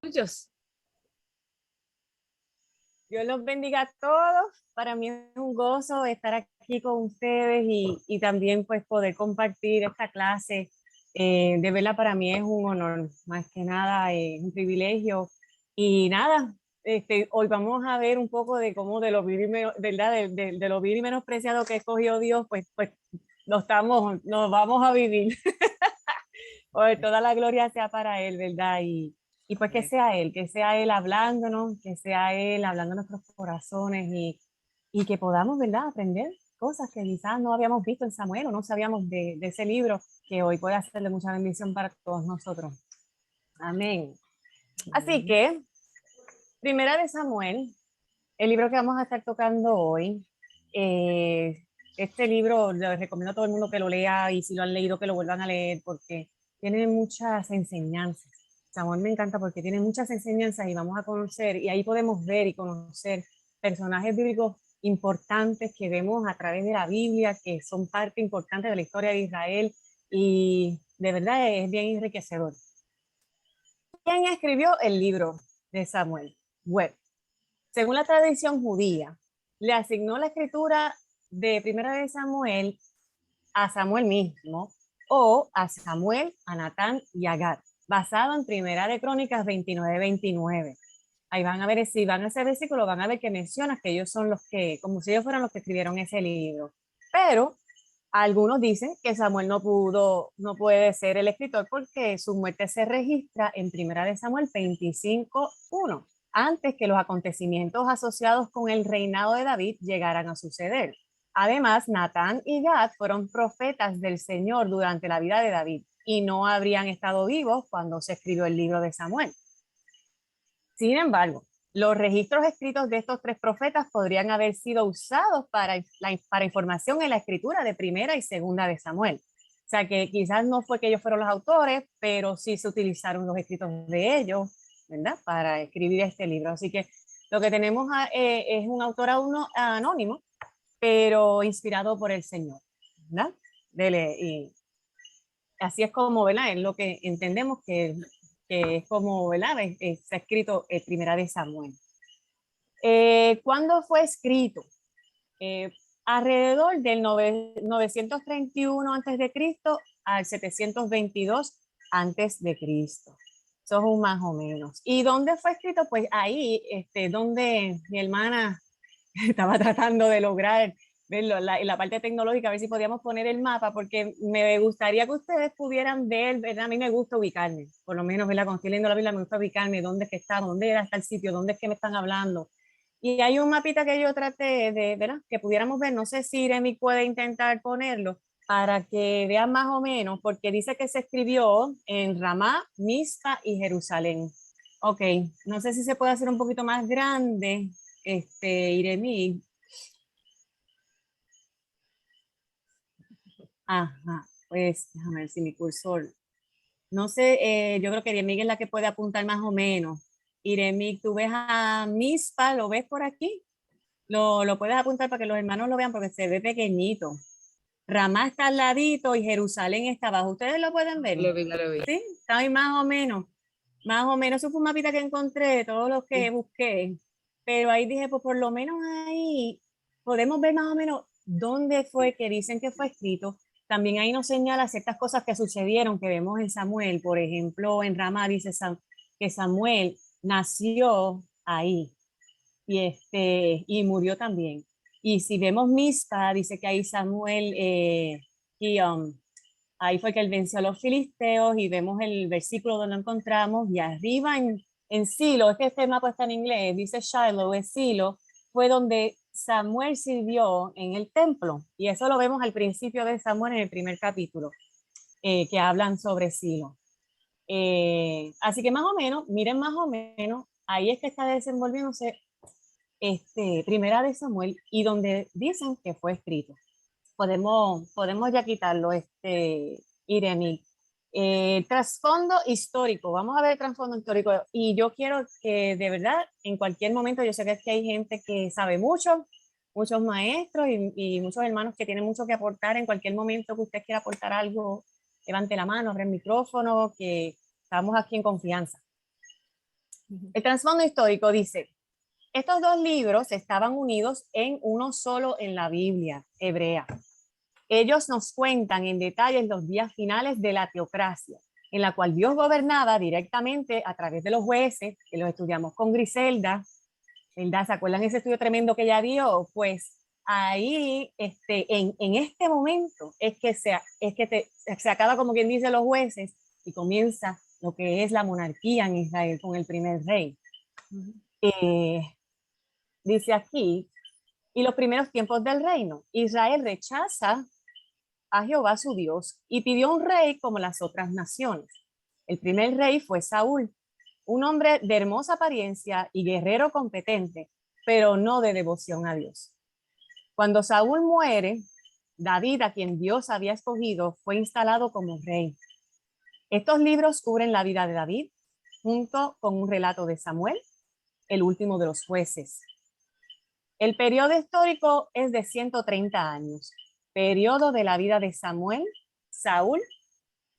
Muchos. Dios los bendiga a todos. Para mí es un gozo estar aquí con ustedes y también pues poder compartir esta clase. De verdad para mí es un honor, más que nada es un privilegio. Y nada, hoy vamos a ver un poco de cómo de lo vil y, ¿verdad? De lo vil y menospreciado que escogió Dios, pues nos vamos a vivir. Hoy toda la gloria sea para Él, ¿verdad? Y pues que sea Él hablándonos, que sea Él hablando en nuestros corazones y que podamos, ¿verdad? Aprender cosas que quizás no habíamos visto en Samuel o no sabíamos de ese libro, que hoy puede hacerle mucha bendición para todos nosotros. Amén. Así que, Primera de Samuel, el libro que vamos a estar tocando hoy, este libro les recomiendo a todo el mundo que lo lea y si lo han leído que lo vuelvan a leer porque tiene muchas enseñanzas. Samuel me encanta porque tiene muchas enseñanzas y vamos a conocer y ahí podemos ver y conocer personajes bíblicos importantes que vemos a través de la Biblia, que son parte importante de la historia de Israel y de verdad es bien enriquecedor. ¿Quién escribió el libro de Samuel? Bueno, según la tradición judía, le asignó la escritura de Primera de Samuel a Samuel mismo o a Samuel, a Natán y a Gad, basado en Primera de Crónicas 29-29. Ahí van a ver, si van a ese versículo, van a ver que menciona que ellos son los que, como si ellos fueran los que escribieron ese libro. Pero algunos dicen que Samuel no puede ser el escritor porque su muerte se registra en Primera de Samuel 25:1, antes que los acontecimientos asociados con el reinado de David llegaran a suceder. Además, Natán y Gad fueron profetas del Señor durante la vida de David y no habrían estado vivos cuando se escribió el libro de Samuel. Sin embargo, los registros escritos de estos tres profetas podrían haber sido usados para información en la escritura de Primera y Segunda de Samuel. O sea que quizás no fue que ellos fueron los autores, pero sí se utilizaron los escritos de ellos, ¿verdad? Para escribir este libro. Así que lo que tenemos es un autor anónimo, pero inspirado por el Señor, ¿verdad? Y así es como, ¿verdad? Es lo que entendemos que es como, ¿verdad? Se ha escrito Primera de Samuel. ¿Cuándo fue escrito? Alrededor del 931 a.C. al 722 a.C. Eso es un más o menos. ¿Y dónde fue escrito? Pues ahí, donde mi hermana estaba tratando de lograr verlo en la parte tecnológica, a ver si podíamos poner el mapa, porque me gustaría que ustedes pudieran ver, ¿verdad? A mí me gusta ubicarme, por lo menos, ¿verdad? Cuando estoy leyendo la Biblia me gusta ubicarme, dónde es que está, dónde era hasta el sitio, dónde es que me están hablando. Y hay un mapita que yo traté de, ¿verdad? Que pudiéramos ver, no sé si Iremi puede intentar ponerlo, para que vean más o menos, porque dice que se escribió en Ramá, Mizpa y Jerusalén. Ok, no sé si se puede hacer un poquito más grande, Iremi. Ajá, pues déjame ver si mi cursor. No sé, yo creo que Iremi es la que puede apuntar más o menos. Iremi, tú ves a Mispa, ¿lo ves por aquí? Lo puedes apuntar para que los hermanos lo vean porque se ve pequeñito. Ramá está al ladito y Jerusalén está abajo. ¿Ustedes lo pueden ver? Lo vi. Sí, está ahí más o menos. Más o menos, eso fue un mapita que encontré de todos los que busqué. Pero ahí dije, pues por lo menos ahí podemos ver más o menos dónde fue que dicen que fue escrito. También ahí nos señala ciertas cosas que sucedieron que vemos en Samuel. Por ejemplo, en Ramá dice que Samuel nació ahí y murió también. Y si vemos Mizpa, dice que ahí Samuel, y, ahí fue que él venció a los filisteos y vemos el versículo donde lo encontramos y arriba en Silo, es que este mapa está en inglés, dice Shiloh, es Silo, fue donde Samuel sirvió en el templo y eso lo vemos al principio de Samuel en el primer capítulo, que hablan sobre Silo. Así que más o menos, miren más o menos, ahí es que está desenvolviéndose Primera de Samuel y donde dicen que fue escrito. Podemos ya quitarlo, Irene. Trasfondo histórico, vamos a ver el trasfondo histórico y yo quiero que de verdad en cualquier momento, yo sé que aquí hay gente que sabe mucho, muchos maestros y muchos hermanos que tienen mucho que aportar en cualquier momento que usted quiera aportar algo, levante la mano, abre el micrófono, que estamos aquí en confianza. El trasfondo histórico dice, estos dos libros estaban unidos en uno solo en la Biblia hebrea. Ellos nos cuentan en detalles los días finales de la teocracia, en la cual Dios gobernaba directamente a través de los jueces, que los estudiamos con Griselda. ¿Verdad? ¿Se acuerdan ese estudio tremendo que ella dio? Pues ahí, en este momento, es que se acaba, como quien dice, los jueces y comienza lo que es la monarquía en Israel con el primer rey. Dice aquí, y los primeros tiempos del reino. Israel rechaza a Jehová su Dios y pidió un rey como las otras naciones. El primer rey fue Saúl, un hombre de hermosa apariencia y guerrero competente, pero no de devoción a Dios. Cuando Saúl muere, David, a quien Dios había escogido, fue instalado como rey. Estos libros cubren la vida de David, junto con un relato de Samuel, el último de los jueces. El periodo histórico es de 130 años, periodo de la vida de Samuel, Saúl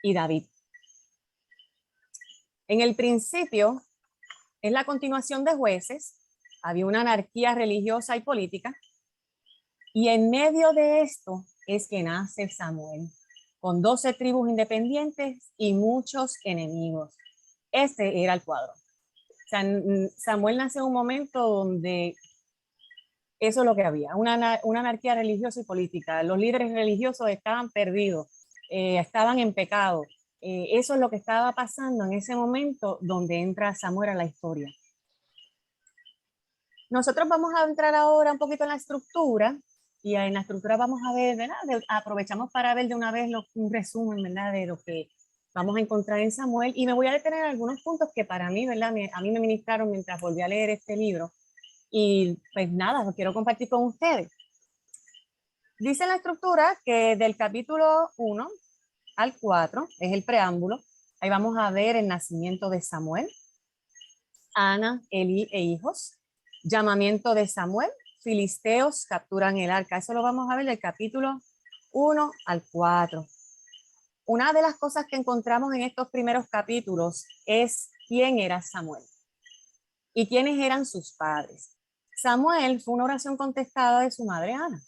y David. En el principio, es la continuación de jueces, había una anarquía religiosa y política, y en medio de esto es que nace Samuel, con 12 tribus independientes y muchos enemigos. Ese era el cuadro. Samuel nace en un momento donde eso es lo que había, una anarquía religiosa y política. Los líderes religiosos estaban perdidos, estaban en pecado. Eso es lo que estaba pasando en ese momento donde entra Samuel a la historia. Nosotros vamos a entrar ahora un poquito en la estructura y en la estructura vamos a ver, ¿verdad? Aprovechamos para ver de una vez un resumen, ¿verdad? De lo que vamos a encontrar en Samuel y me voy a detener en algunos puntos que para mí, ¿verdad? A mí me ministraron mientras volví a leer este libro y pues nada, lo quiero compartir con ustedes. Dice en la estructura que del capítulo 1 al 4 es el preámbulo. Ahí vamos a ver el nacimiento de Samuel, Ana, Elí e hijos, llamamiento de Samuel, filisteos capturan el arca. Eso lo vamos a ver del capítulo 1 al 4. Una de las cosas que encontramos en estos primeros capítulos es quién era Samuel y quiénes eran sus padres. Samuel fue una oración contestada de su madre Ana.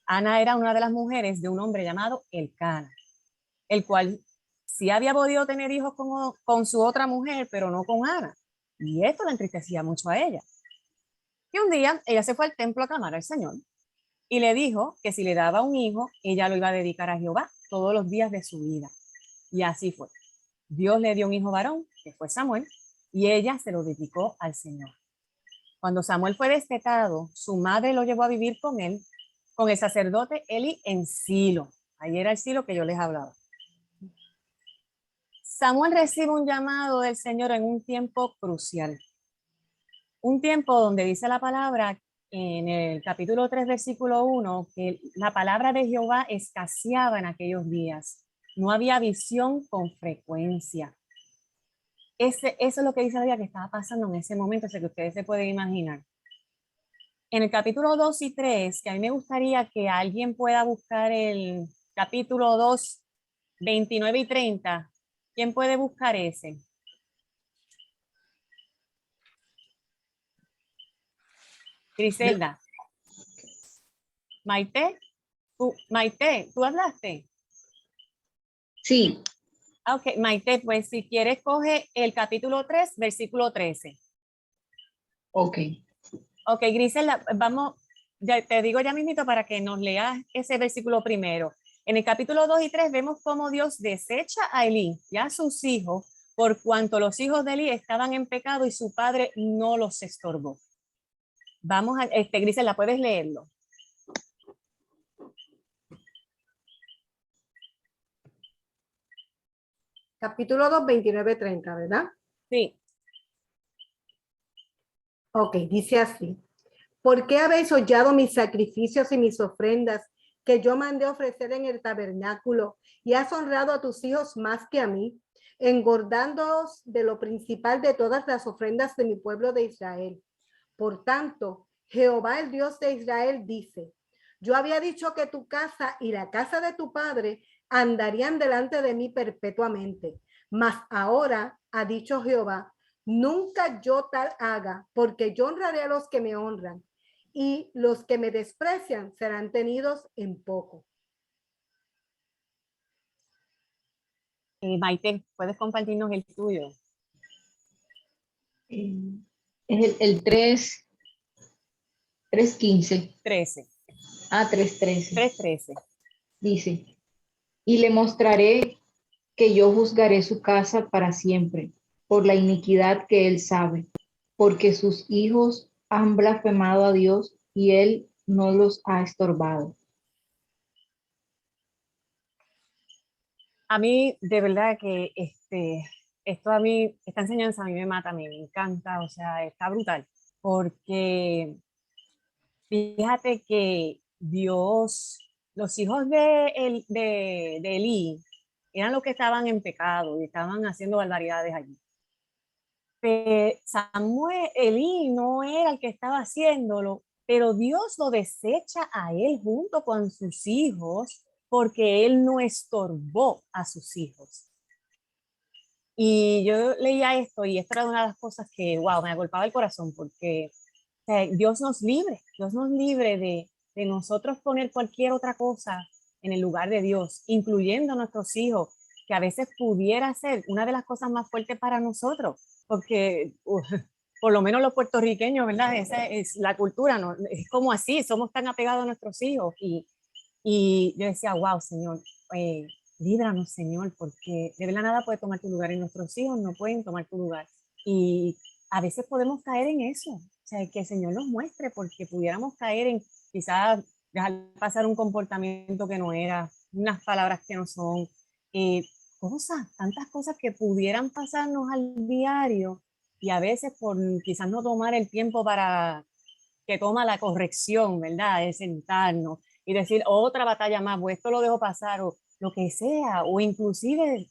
Ana era una de las mujeres de un hombre llamado Elcana, el cual sí había podido tener hijos con su otra mujer, pero no con Ana. Y esto la entristecía mucho a ella. Y un día ella se fue al templo a clamar al Señor y le dijo que si le daba un hijo, ella lo iba a dedicar a Jehová todos los días de su vida. Y así fue. Dios le dio un hijo varón, que fue Samuel, y ella se lo dedicó al Señor. Cuando Samuel fue destetado, su madre lo llevó a vivir con él, con el sacerdote Eli en Silo. Ahí era el Silo que yo les hablaba. Samuel recibe un llamado del Señor en un tiempo crucial. Un tiempo donde dice la palabra en el capítulo 3, versículo 1, que la palabra de Jehová escaseaba en aquellos días. No había visión con frecuencia. Eso es lo que dice la Biblia que estaba pasando en ese momento, sé que ustedes se pueden imaginar. En el capítulo 2 y 3, que a mí me gustaría que alguien pueda buscar el capítulo 2, 29 y 30. ¿Quién puede buscar ese? Griselda. Maite, ¿tú hablaste? Sí. Ok, Maite, pues si quieres coge el capítulo 3, versículo 13. Ok. Ok, Griselda, vamos, ya te digo ya mismito para que nos leas ese versículo primero. En el capítulo 2 y 3 vemos cómo Dios desecha a Elí y a sus hijos por cuanto los hijos de Elí estaban en pecado y su padre no los estorbó. Vamos a, Griselda, ¿puedes leerlo? Capítulo 2, 29, 30, ¿verdad? Sí. Ok, dice así. ¿Por qué habéis hollado mis sacrificios y mis ofrendas que yo mandé ofrecer en el tabernáculo y has honrado a tus hijos más que a mí, engordándoos de lo principal de todas las ofrendas de mi pueblo de Israel? Por tanto, Jehová, el Dios de Israel, dice: yo había dicho que tu casa y la casa de tu padre andarían delante de mí perpetuamente. Mas ahora, ha dicho Jehová, nunca yo tal haga, porque yo honraré a los que me honran, y los que me desprecian serán tenidos en poco. Maite, ¿puedes compartirnos el tuyo? Es el 3:15. 13. 3:13. 3:13. Dice, y le mostraré que yo juzgaré su casa para siempre, por la iniquidad que él sabe, porque sus hijos han blasfemado a Dios y él no los ha estorbado. A mí, de verdad que esto a mí, esta enseñanza a mí me mata, a mí me encanta, o sea, está brutal, porque fíjate que Dios, los hijos de Elí, eran los que estaban en pecado y estaban haciendo barbaridades allí. Samuel, Elí no era el que estaba haciéndolo, pero Dios lo desecha a él junto con sus hijos porque él no estorbó a sus hijos. Y yo leía esto y esto era una de las cosas que, wow, me agolpaba el corazón porque Dios nos libre de nosotros poner cualquier otra cosa en el lugar de Dios, incluyendo a nuestros hijos, que a veces pudiera ser una de las cosas más fuertes para nosotros, porque por lo menos los puertorriqueños, ¿verdad? Esa es la cultura, ¿no? Es como así, somos tan apegados a nuestros hijos y yo decía, wow, Señor, eh, líbranos, Señor, porque de verdad nada puede tomar tu lugar y nuestros hijos no pueden tomar tu lugar. Y a veces podemos caer en eso, o sea, que el Señor nos muestre, porque pudiéramos caer en quizás dejar pasar un comportamiento que no era, unas palabras que no son, eh, cosas, tantas cosas que pudieran pasarnos al diario y a veces por quizás no tomar el tiempo para que toma la corrección, ¿verdad? De sentarnos y decir otra batalla más, o esto lo dejo pasar, o lo que sea, o inclusive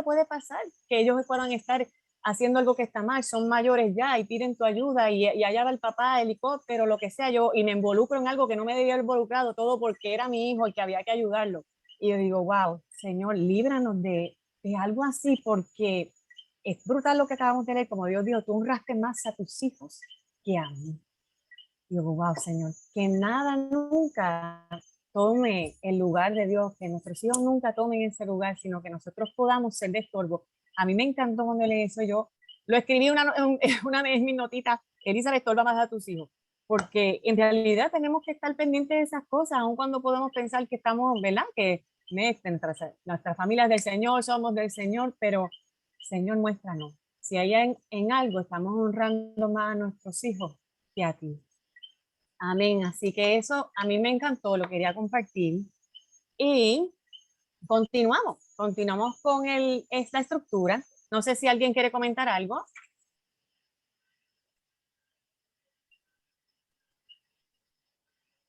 puede pasar que ellos puedan estar haciendo algo que está mal, son mayores ya y piden tu ayuda y allá va el papá, helicóptero, lo que sea, yo y me involucro en algo que no me debía haber involucrado, todo porque era mi hijo y que había que ayudarlo. Y yo digo, wow, Señor, líbranos de algo así, porque es brutal lo que acabamos de leer, como Dios dijo, tú honraste más a tus hijos que a mí. Y yo, wow, Señor, que nada nunca tome el lugar de Dios, que nuestros hijos nunca tomen ese lugar, sino que nosotros podamos ser de estorbo. A mí me encantó cuando leí eso, yo lo escribí una vez en mis notitas, Elizabeth, estorba más a tus hijos, porque en realidad tenemos que estar pendientes de esas cosas, aun cuando podemos pensar que estamos, ¿verdad? Que nuestras familias del Señor, somos del Señor, pero Señor, muéstranos. Si hay en algo estamos honrando más a nuestros hijos que a ti. Amén. Así que eso a mí me encantó, lo quería compartir. Y continuamos con esta estructura. No sé si alguien quiere comentar algo.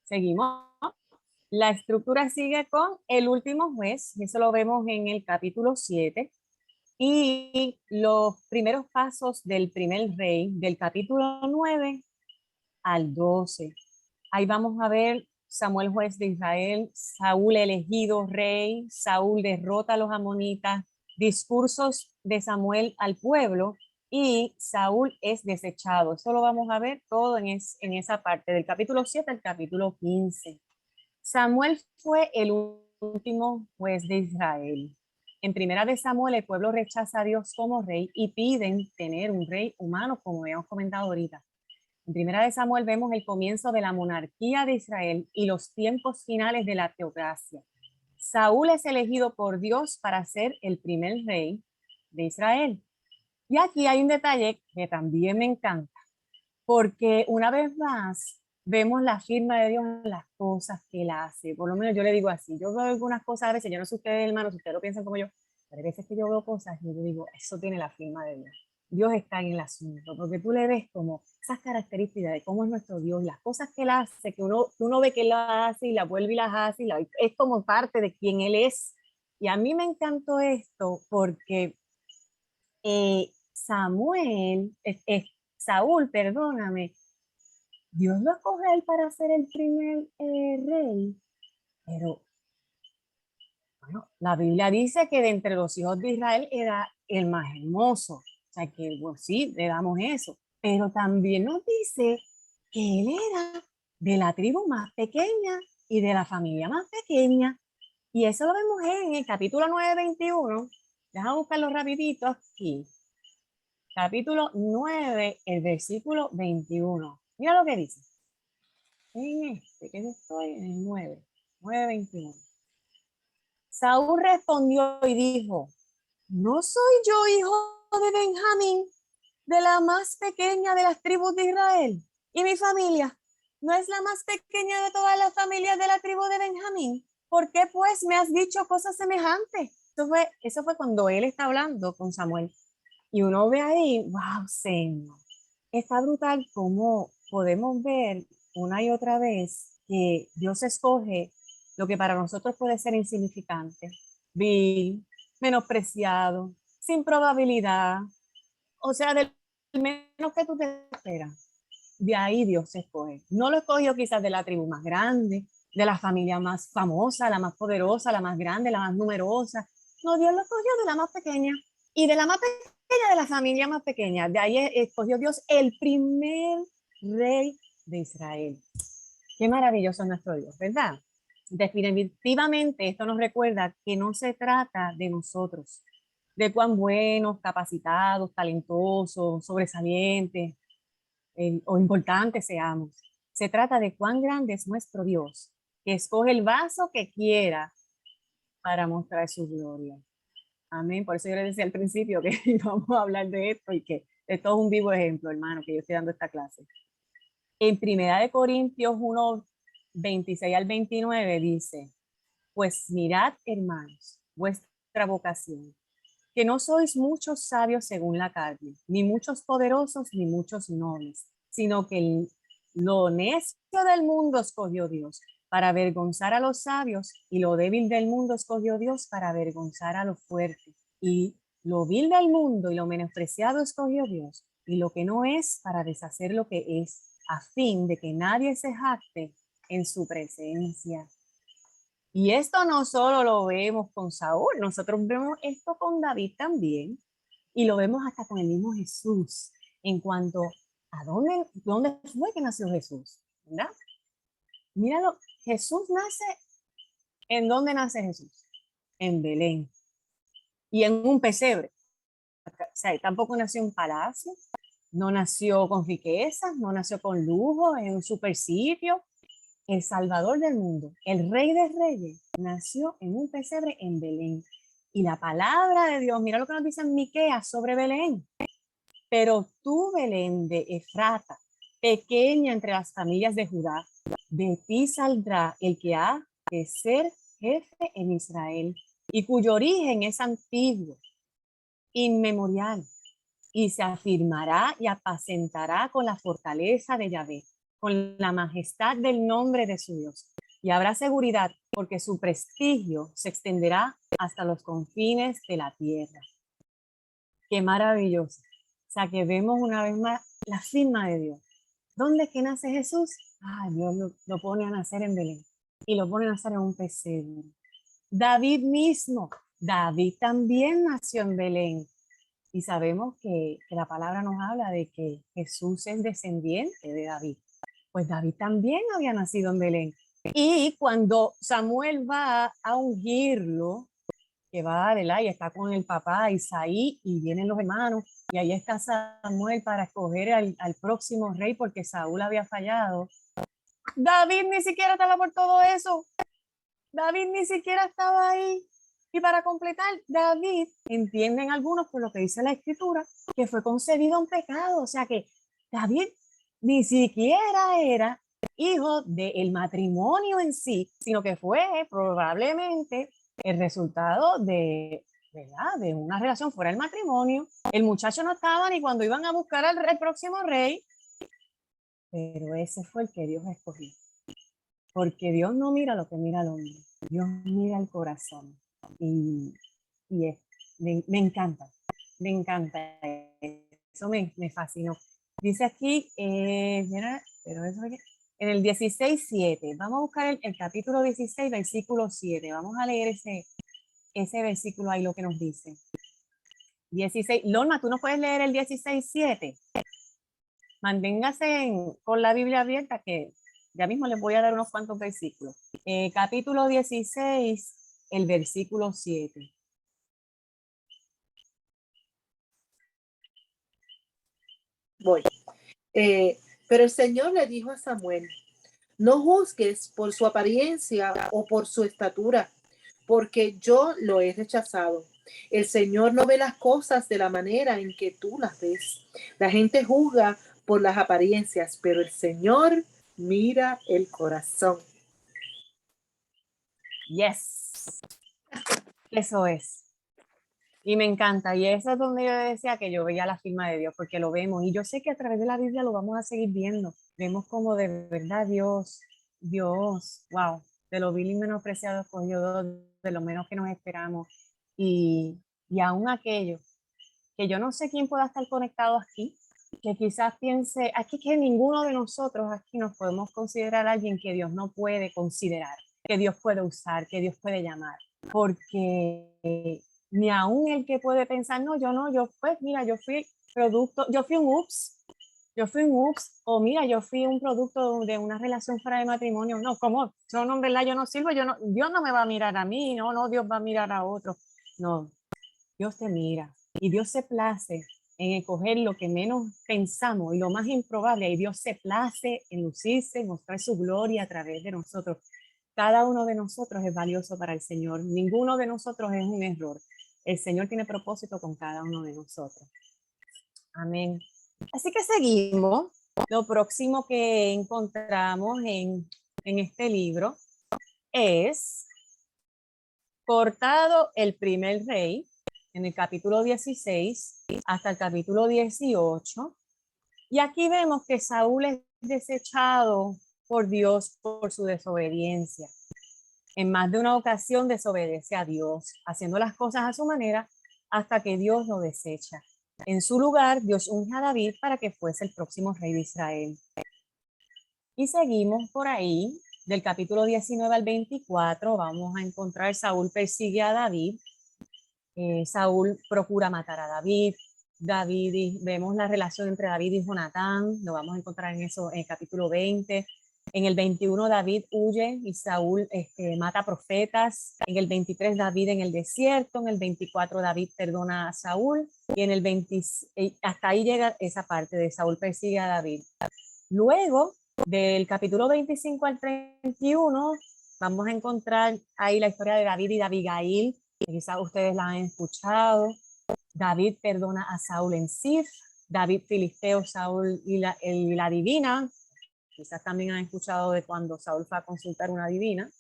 Seguimos. La estructura sigue con el último juez, eso lo vemos en el capítulo 7, y los primeros pasos del primer rey, del capítulo 9 al 12. Ahí vamos a ver Samuel juez de Israel, Saúl elegido rey, Saúl derrota a los amonitas, discursos de Samuel al pueblo y Saúl es desechado. Eso lo vamos a ver todo en esa parte, del capítulo 7 al capítulo 15. Samuel fue el último juez de Israel. En primera de Samuel, el pueblo rechaza a Dios como rey y piden tener un rey humano, como habíamos comentado ahorita. En primera de Samuel vemos el comienzo de la monarquía de Israel y los tiempos finales de la teocracia. Saúl es elegido por Dios para ser el primer rey de Israel. Y aquí hay un detalle que también me encanta, porque una vez más vemos la firma de Dios en las cosas que él hace. Por lo menos yo le digo así, yo veo algunas cosas a veces, yo no sé ustedes hermanos, si ustedes lo piensan como yo, pero hay veces que yo veo cosas y yo digo, eso tiene la firma de Dios. Dios está en el asunto, porque tú le ves como esas características de cómo es nuestro Dios, las cosas que él hace, que uno ve que él las hace y las vuelve y las hace, es como parte de quien él es. Y a mí me encantó esto porque Saúl, perdóname, Dios lo escoge a él para ser el primer rey, pero Bueno, la Biblia dice que de entre los hijos de Israel era el más hermoso. O sea que, bueno, sí, le damos eso. Pero también nos dice que él era de la tribu más pequeña y de la familia más pequeña. Y eso lo vemos en el capítulo 9, 21. Déjame buscarlo rapidito aquí. Capítulo 9, el versículo 21. Mira lo que dice. En este, que yo estoy en el 9, 21. Saúl respondió y dijo, ¿no soy yo hijo de Benjamín, de la más pequeña de las tribus de Israel? ¿Y mi familia no es la más pequeña de todas las familias de la tribu de Benjamín? ¿Por qué pues me has dicho cosas semejantes? Eso fue cuando él está hablando con Samuel. Y uno ve ahí, wow, Señor, está brutal cómo podemos ver una y otra vez que Dios escoge lo que para nosotros puede ser insignificante, vil, menospreciado, sin probabilidad, o sea, del menos que tú te esperas. De ahí Dios se escoge. No lo escogió quizás de la tribu más grande, de la familia más famosa, la más poderosa, la más grande, la más numerosa. No, Dios lo escogió de la más pequeña. Y de la más pequeña, de la familia más pequeña. De ahí escogió Dios el primer rey de Israel. Qué maravilloso es nuestro Dios, ¿verdad? Definitivamente esto nos recuerda que no se trata de nosotros, de cuán buenos, capacitados, talentosos, sobresalientes o importantes seamos. Se trata de cuán grande es nuestro Dios, que escoge el vaso que quiera para mostrar su gloria. Amén. Por eso yo les decía al principio que vamos a hablar de esto y que esto es un vivo ejemplo, hermano, que yo estoy dando esta clase. En 1 Corintios 1, 26 al 29 dice, pues mirad, hermanos, vuestra vocación, que no sois muchos sabios según la carne, ni muchos poderosos, ni muchos nobles, sino que lo necio del mundo escogió Dios para avergonzar a los sabios, y lo débil del mundo escogió Dios para avergonzar a los fuertes. Y lo vil del mundo y lo menospreciado escogió Dios, y lo que no es para deshacer lo que es, a fin de que nadie se jacte en su presencia. Y esto no solo lo vemos con Saúl, nosotros vemos esto con David también, y lo vemos hasta con el mismo Jesús, en cuanto a dónde fue que nació Jesús, ¿verdad? Míralo, Jesús nace, ¿en dónde nace Jesús? En Belén, y en un pesebre. O sea, tampoco nació en palacio, no nació con riquezas, no nació con lujo, en un super sitio. El Salvador del mundo, el Rey de Reyes, nació en un pesebre en Belén. Y la palabra de Dios, mira lo que nos dice en Miqueas sobre Belén. Pero tú, Belén de Efrata, pequeña entre las familias de Judá, de ti saldrá el que ha de ser jefe en Israel, y cuyo origen es antiguo, inmemorial, y se afirmará y apacentará con la fortaleza de Yahvé, con la majestad del nombre de su Dios. Y habrá seguridad porque su prestigio se extenderá hasta los confines de la tierra. Qué maravilloso. O sea, que vemos una vez más la firma de Dios. ¿Dónde es que nace Jesús? Ah, Dios lo pone a nacer en Belén y lo pone a nacer en un pesebre. David mismo, David también nació en Belén. Y sabemos que la palabra nos habla de que Jesús es descendiente de David. Pues David también había nacido en Belén. Y cuando Samuel va a ungirlo, que va, ¿verdad? Y está con el papá Isaí y vienen los hermanos, y ahí está Samuel para escoger al próximo rey porque Saúl había fallado. David ni siquiera estaba por todo eso. David ni siquiera estaba ahí. Y para completar, David, entienden algunos por lo que dice la escritura, que fue concebido un pecado. O sea que David ni siquiera era hijo del matrimonio en sí, sino que fue probablemente el resultado de, ¿verdad?, de una relación fuera del matrimonio. El muchacho no estaba ni cuando iban a buscar al próximo rey, pero ese fue el que Dios escogió. Porque Dios no mira lo que mira el hombre, Dios mira el corazón. Y me encanta, me encanta. Eso me fascinó. Dice aquí, pero eso en el 16:7, vamos a buscar el capítulo 16, versículo 7. Vamos a leer ese versículo ahí lo que nos dice. 16. Lorna, ¿tú no puedes leer el 16:7? Manténgase con la Biblia abierta, que ya mismo les voy a dar unos cuantos versículos. Capítulo 16, el versículo 7. Voy. Pero el Señor le dijo a Samuel, no juzgues por su apariencia o por su estatura, porque yo lo he rechazado. El Señor no ve las cosas de la manera en que tú las ves. La gente juzga por las apariencias, pero el Señor mira el corazón. Yes. Eso es. Y me encanta. Y eso es donde yo decía que yo veía la firma de Dios, porque lo vemos. Y yo sé que a través de la Biblia lo vamos a seguir viendo. Vemos como de verdad Dios, wow, de lo vil y menospreciado escogió de lo menos que nos esperamos. Y aún aquello, que yo no sé quién pueda estar conectado aquí, que quizás piense, aquí que ninguno de nosotros aquí nos podemos considerar alguien que Dios no puede considerar, que Dios puede usar, que Dios puede llamar, porque ni aún el que puede pensar, no, yo pues mira, yo fui un ups, o mira, yo fui un producto de una relación fuera de matrimonio, no, ¿cómo? No, en verdad yo no sirvo, Dios no me va a mirar a mí, no, Dios va a mirar a otro, no, Dios te mira y Dios se place en escoger lo que menos pensamos y lo más improbable, y Dios se place en lucirse, en mostrar su gloria a través de nosotros. Cada uno de nosotros es valioso para el Señor, ninguno de nosotros es un error. El Señor tiene propósito con cada uno de nosotros. Amén. Así que seguimos. Lo próximo que encontramos en este libro es cortado el primer rey, en el capítulo 16 hasta el capítulo 18. Y aquí vemos que Saúl es desechado por Dios por su desobediencia. En más de una ocasión desobedece a Dios, haciendo las cosas a su manera hasta que Dios lo desecha. En su lugar, Dios unge a David para que fuese el próximo rey de Israel. Y seguimos por ahí, del capítulo 19 al 24, vamos a encontrar Saúl persigue a David. Saúl procura matar a David. Vemos la relación entre David y Jonatán, lo vamos a encontrar en eso en el capítulo 20. En el 21 David huye y Saúl mata profetas. En el 23 David en el desierto. En el 24 David perdona a Saúl. Y en el 20, hasta ahí llega esa parte de Saúl persigue a David. Luego, del capítulo 25 al 31, vamos a encontrar ahí la historia de David y de Abigail, que quizás ustedes la han escuchado. David perdona a Saúl en Sif. David filisteo Saúl y la divina. Quizás también han escuchado de cuando Saúl fue a consultar una divina.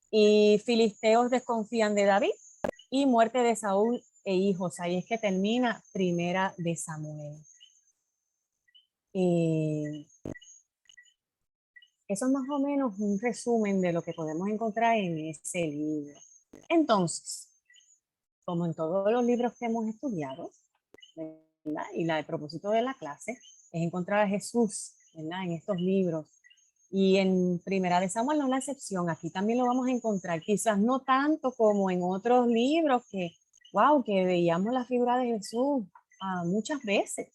Y filisteos desconfían de David y muerte de Saúl e hijos. Ahí es que termina Primera de Samuel. Eso es más o menos un resumen de lo que podemos encontrar en ese libro. Entonces, como en todos los libros que hemos estudiado, ¿verdad? Y el propósito de la clase es encontrar a Jesús, ¿verdad? En estos libros. Y en Primera de Samuel no es la excepción. Aquí también lo vamos a encontrar. Quizás no tanto como en otros libros que veíamos la figura de Jesús muchas veces.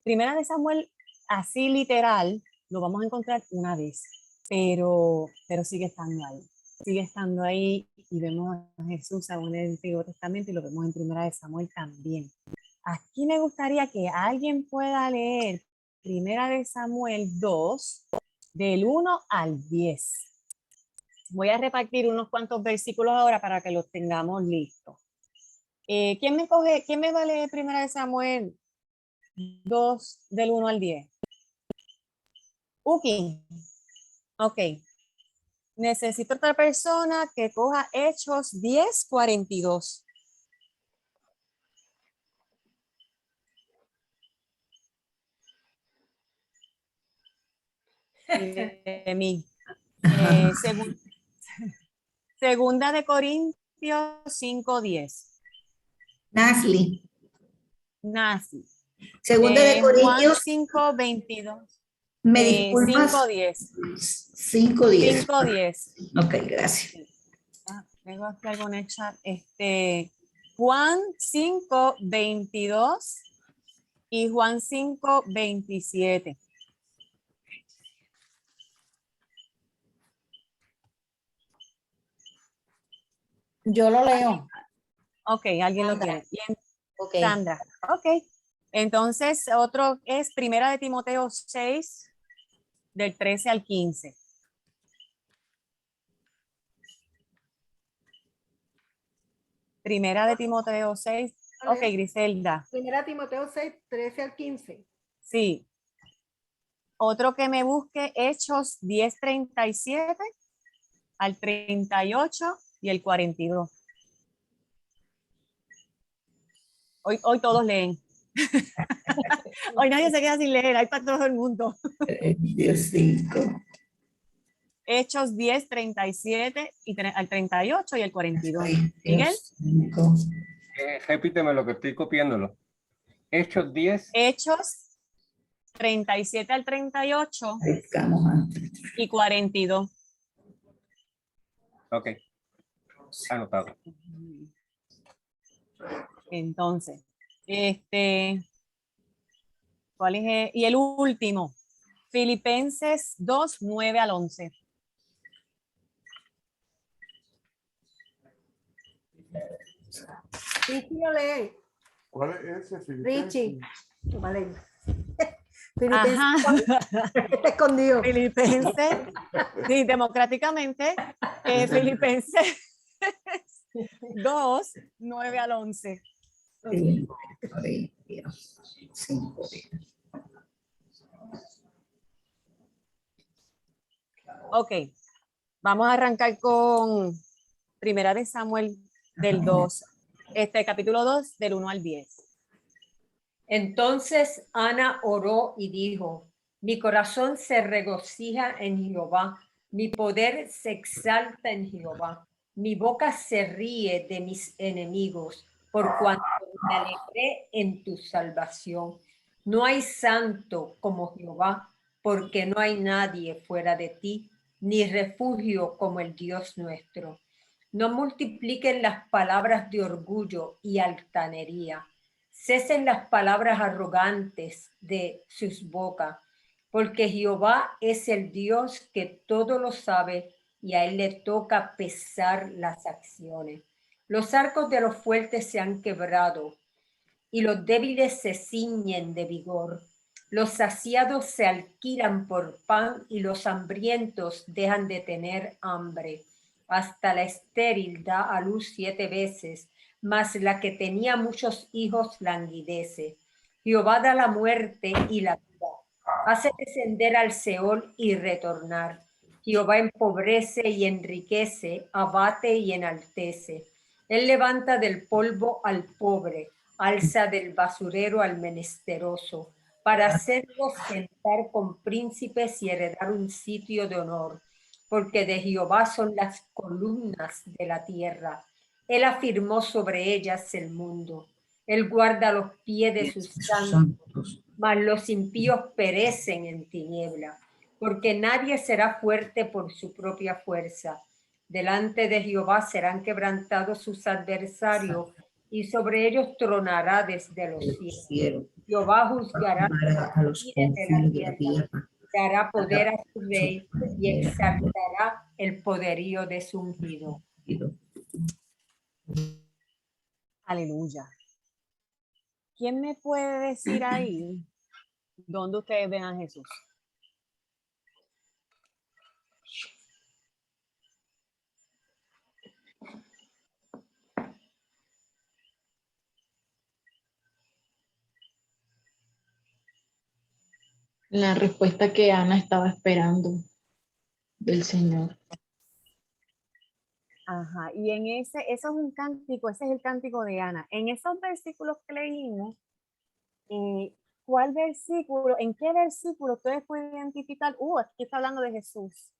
Primera de Samuel, así literal, lo vamos a encontrar una vez, pero sigue estando ahí y vemos a Jesús aún en el Antiguo Testamento y lo vemos en Primera de Samuel también. Aquí me gustaría que alguien pueda leer Primera de Samuel 2, del 1 al 10. Voy a repartir unos cuantos versículos ahora para que los tengamos listos. ¿Quién me va a leer Primera de Samuel 2, del 1 al 10? Uki. Ok. Necesito otra persona que coja Hechos 10:42. De mí. Segunda de Corintios 5:10. Nasli. Nasi. Segunda de Juan Corintios. 5:22. Me disculpas. 5:10. 5:10. 5:10. Ok, gracias. Tengo aquí algo en el chat. Juan 5, 22 y Juan 5, 27. Yo lo leo. Ok, alguien lo Sandra. tiene. Bien, Ok. Sandra. Ok. Entonces, otro es Primera de Timoteo 6, del 13 al 15. Primera de Timoteo 6. Ok, Griselda. Primera Timoteo 6, 13 al 15. Sí. Otro que me busque, Hechos 10, 37 al 38 y el 42. Hoy todos leen. Hoy nadie se queda sin leer, hay para todo el mundo. Dios 5. Hechos 10, 37 al 38 y el 42. Miguel. 5. Repíteme lo que estoy copiándolo. Hechos 10. Hechos 37 al 38 y 42. Ok. Anotado. Entonces, ¿cuál es? Y el último, Filipenses 2, 9 al 11. Richie lo lee. ¿Cuál es ese? Richie. Vale. Ajá. Está escondido. Filipenses, sí, democráticamente, Filipenses 2, 9 al 11. Ok, vamos a arrancar con Primera de Samuel del 2, capítulo 2, del 1 al 10. Entonces Ana oró y dijo: mi corazón se regocija en Jehová, mi poder se exalta en Jehová, mi boca se ríe de mis enemigos, por cuanto me alegré en tu salvación. No hay santo como Jehová, porque no hay nadie fuera de ti, ni refugio como el Dios nuestro. No multipliquen las palabras de orgullo y altanería. Cesen las palabras arrogantes de sus bocas, porque Jehová es el Dios que todo lo sabe y a él le toca pesar las acciones. Los arcos de los fuertes se han quebrado y los débiles se ciñen de vigor. Los saciados se alquilan por pan y los hambrientos dejan de tener hambre. Hasta la estéril da a luz 7 veces, mas la que tenía muchos hijos languidece. Jehová da la muerte y la vida, hace descender al Seol y retornar. Jehová empobrece y enriquece, abate y enaltece. Él levanta del polvo al pobre, alza del basurero al menesteroso, para hacerlos sentar con príncipes y heredar un sitio de honor, porque de Jehová son las columnas de la tierra. Él afirmó sobre ellas el mundo. Él guarda los pies de sus santos, mas los impíos perecen en tiniebla, porque nadie será fuerte por su propia fuerza. Delante de Jehová serán quebrantados sus adversarios, y sobre ellos tronará desde los cielos. Jehová juzgará a los confines de la tierra. dará poder a su rey y exaltará el poderío de su ungido. Aleluya. ¿Quién me puede decir ahí dónde ustedes ven a Jesús? La respuesta que Ana estaba esperando del Señor. Ajá, y en eso es un cántico, ese es el cántico de Ana. En esos versículos que leímos, ¿cuál versículo, en qué versículo ustedes pueden identificar? Aquí está hablando de Jesús.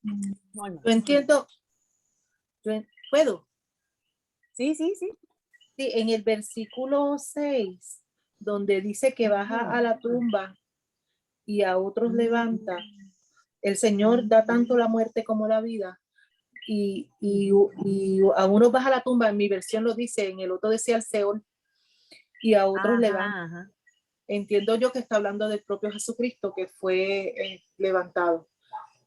Yo entiendo. ¿Puedo? Sí. Sí, en el versículo 6, donde dice que baja a la tumba y a otros levanta, el Señor da tanto la muerte como la vida. y a unos baja la tumba, en mi versión lo dice, en el otro decía el Seol, y a otros levanta. Ajá. Entiendo yo que está hablando del propio Jesucristo que fue levantado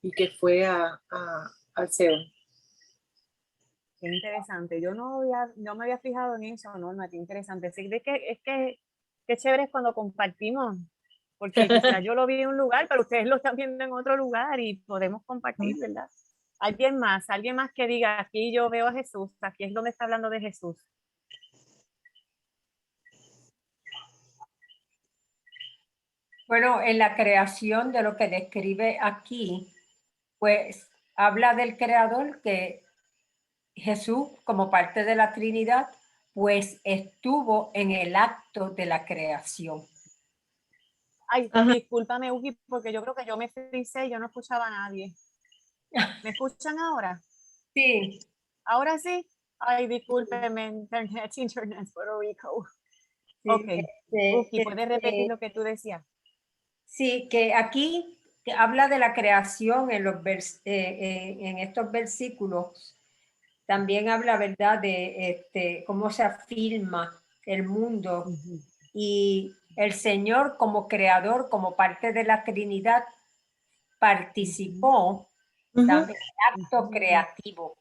y que fue al Seol. Qué interesante. Yo no me había fijado en eso, Norma, qué interesante. Sí, es que qué chévere es cuando compartimos, porque quizás yo lo vi en un lugar, pero ustedes lo están viendo en otro lugar y podemos compartir, ¿verdad? Alguien más que diga, aquí yo veo a Jesús, aquí es donde está hablando de Jesús. Bueno, en la creación de lo que describe aquí, pues habla del creador, que Jesús, como parte de la Trinidad, pues estuvo en el acto de la creación. Ay, Ajá. discúlpame, Uki, porque yo creo que yo me frisé y yo no escuchaba a nadie. ¿Me escuchan ahora? Sí. ¿Ahora sí? Ay, discúlpeme, Internet Puerto Rico. Sí, Ok. Uki, ¿puedes repetir lo que tú decías? sí, que aquí que habla de la creación en en estos versículos. También habla, ¿verdad?, de cómo se afirma el mundo y el Señor como creador, como parte de la Trinidad, participó también en el acto creativo.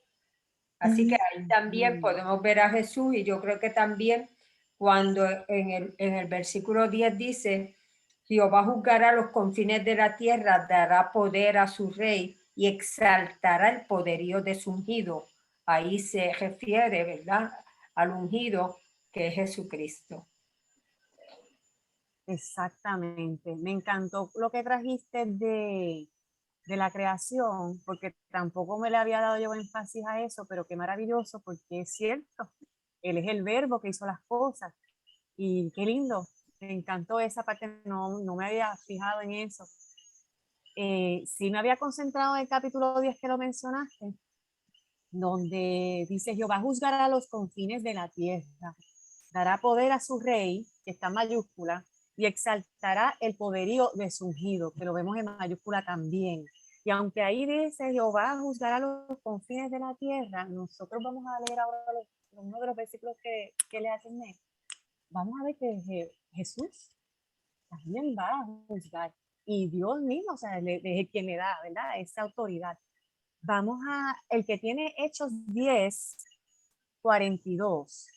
Así que ahí también podemos ver a Jesús, y yo creo que también cuando en el versículo 10 dice, Jehová juzgará los confines de la tierra, dará poder a su rey y exaltará el poderío de su ungido. Ahí se refiere, ¿verdad?, al ungido que es Jesucristo. Exactamente. Me encantó lo que trajiste de la creación, porque tampoco me le había dado yo énfasis a eso, pero qué maravilloso, porque es cierto, Él es el verbo que hizo las cosas. Y qué lindo, me encantó esa parte, no me había fijado en eso. Sí me había concentrado en el capítulo 10 que lo mencionaste, donde dice, Jehová juzgará los confines de la tierra, dará poder a su rey, que está en mayúscula, y exaltará el poderío de su ungido, que lo vemos en mayúscula también. Y aunque ahí dice, Jehová juzgará los confines de la tierra, nosotros vamos a leer ahora uno de los versículos que le hacen. Vamos a ver que Jesús también va a juzgar. Y Dios mismo, o sea, es quien le da, ¿verdad?, esa autoridad. Vamos el que tiene Hechos 10, 42.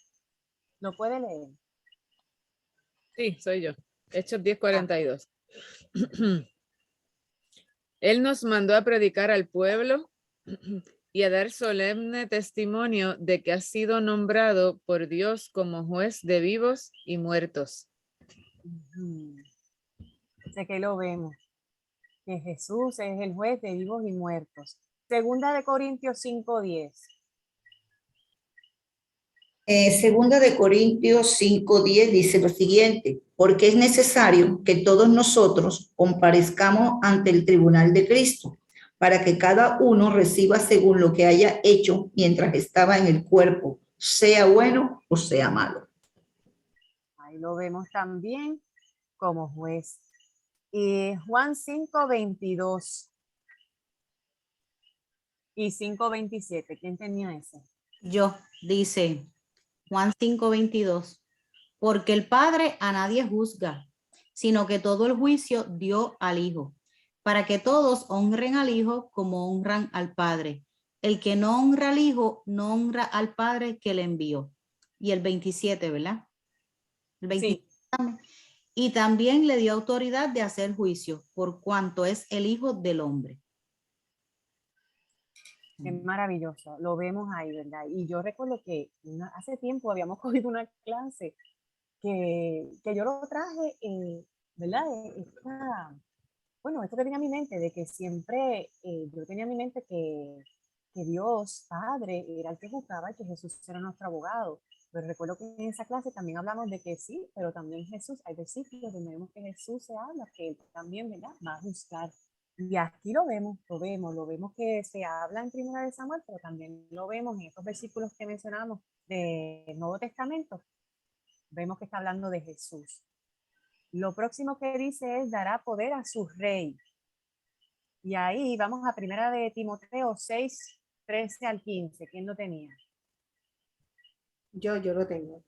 ¿Lo puede leer? Sí, soy yo. Hechos 10:42. Él nos mandó a predicar al pueblo y a dar solemne testimonio de que ha sido nombrado por Dios como juez de vivos y muertos. Sé que lo vemos, que Jesús es el juez de vivos y muertos. Segunda de Corintios 5:10. Segunda de Corintios 5:10 dice lo siguiente, porque es necesario que todos nosotros comparezcamos ante el tribunal de Cristo, para que cada uno reciba según lo que haya hecho mientras estaba en el cuerpo, sea bueno o sea malo. Ahí lo vemos también como juez. Y Juan 5:22 y 5:27. ¿Quién tenía ese? Yo, dice Juan 5:22, porque el Padre a nadie juzga, sino que todo el juicio dio al Hijo, para que todos honren al Hijo como honran al Padre. El que no honra al Hijo, no honra al Padre que le envió. Y el 27, ¿verdad? El 27. Sí. Y también le dio autoridad de hacer juicio, por cuanto es el Hijo del Hombre. Qué maravilloso, lo vemos ahí, ¿verdad? Y yo recuerdo que hace tiempo habíamos cogido una clase que yo lo traje, ¿verdad? Bueno, esto que tenía en mi mente, de que siempre yo tenía en mi mente que Dios Padre era el que juzgaba y que Jesús era nuestro abogado. Pero recuerdo que en esa clase también hablamos de que sí, pero también Jesús, hay versículos donde vemos que Jesús se habla, que él también, ¿verdad?, va a juzgar. Y aquí lo vemos que se habla en Primera de Samuel, pero también lo vemos en estos versículos que mencionamos del Nuevo Testamento. Vemos que está hablando de Jesús. Lo próximo que dice es, dará poder a su rey. Y ahí vamos a Primera de Timoteo 6, 13 al 15. ¿Quién lo tenía? Yo lo tengo.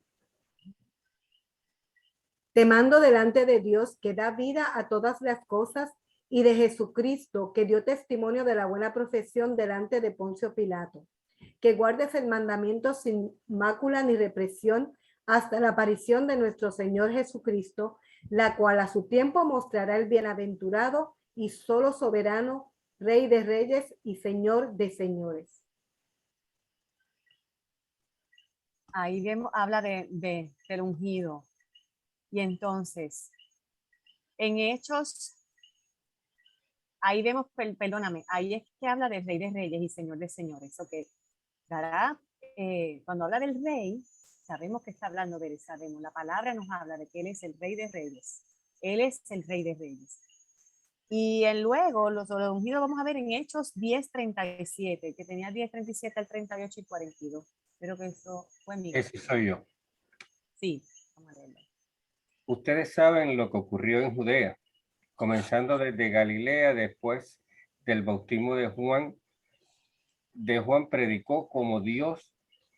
Te mando delante de Dios que da vida a todas las cosas y de Jesucristo que dio testimonio de la buena profesión delante de Poncio Pilato, que guardes el mandamiento sin mácula ni represión hasta la aparición de nuestro Señor Jesucristo, la cual a su tiempo mostrará el bienaventurado y solo soberano, Rey de reyes y Señor de señores. Ahí vemos, habla del ungido. Y entonces, en Hechos, ahí vemos, perdóname, ahí es que habla del Rey de reyes y Señor de señores. Okay. Dará, cuando habla del rey, sabemos que está hablando de él, sabemos, la palabra nos habla de que él es el Rey de reyes. Él es el Rey de reyes. Y luego, los ungidos vamos a ver en Hechos 10:37, que tenía 10:37 al 38 y 42. Creo que eso fue mío. Ese soy yo. Sí, vamos a verlo. Ustedes saben lo que ocurrió en Judea, comenzando desde Galilea después del bautismo de Juan. Juan predicó como Dios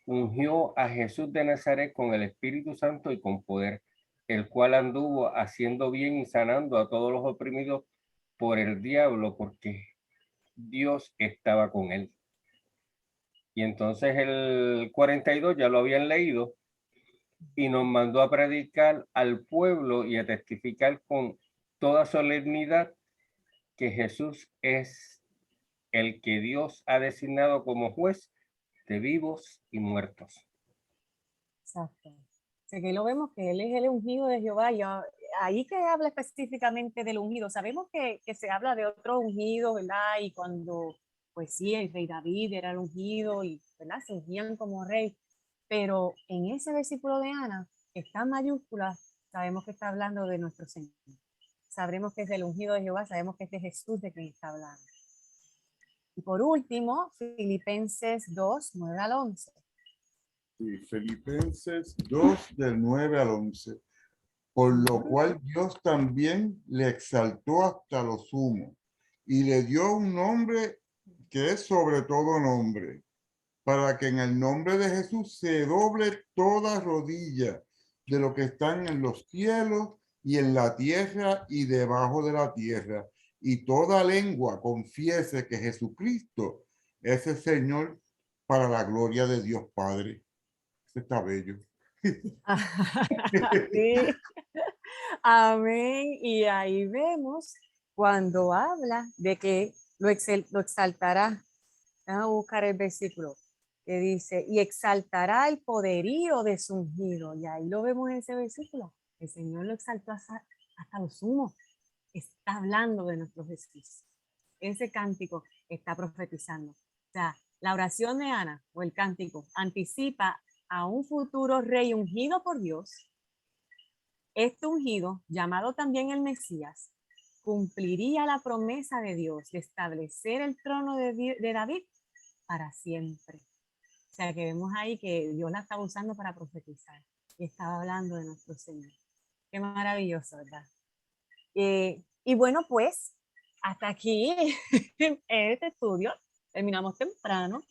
ungió a Jesús de Nazaret con el Espíritu Santo y con poder, el cual anduvo haciendo bien y sanando a todos los oprimidos por el diablo, porque Dios estaba con él. Y entonces el 42 ya lo habían leído, y nos mandó a predicar al pueblo y a testificar con toda solemnidad que Jesús es el que Dios ha designado como juez de vivos y muertos. Exacto. Así que lo vemos que él es el ungido de Jehová. Y ahí que habla específicamente del ungido. Sabemos que se habla de otro ungido, ¿verdad? Y cuando, pues sí, el rey David era el ungido y, ¿verdad? Se ungían como rey. Pero en ese versículo de Ana, que está en mayúscula, sabemos que está hablando de nuestro Señor. Sabremos que es el ungido de Jehová, sabemos que es de Jesús de quien está hablando. Y por último, Filipenses 2, 9 al 11. Sí, Filipenses 2, del 9 al 11. Por lo cual Dios también le exaltó hasta lo sumo y le dio un nombre que es sobre todo nombre, para que en el nombre de Jesús se doble toda rodilla de lo que están en los cielos y en la tierra y debajo de la tierra, y toda lengua confiese que Jesucristo es el Señor, para la gloria de Dios Padre. Eso está bello. Sí. Amén. Y ahí vemos cuando habla de que lo exaltará. Vamos a buscar el versículo que dice, y exaltará el poderío de su ungido. Y ahí lo vemos en ese versículo. El Señor lo exaltó hasta lo sumo. Está hablando de nuestro Jesús. Ese cántico está profetizando. O sea, la oración de Ana o el cántico anticipa a un futuro rey ungido por Dios. Este ungido, llamado también el Mesías, cumpliría la promesa de Dios de establecer el trono de David para siempre. O sea, que vemos ahí que Dios la estaba usando para profetizar y estaba hablando de nuestro Señor. Qué maravilloso, ¿verdad? Y bueno, pues, hasta aquí en este estudio. Terminamos temprano.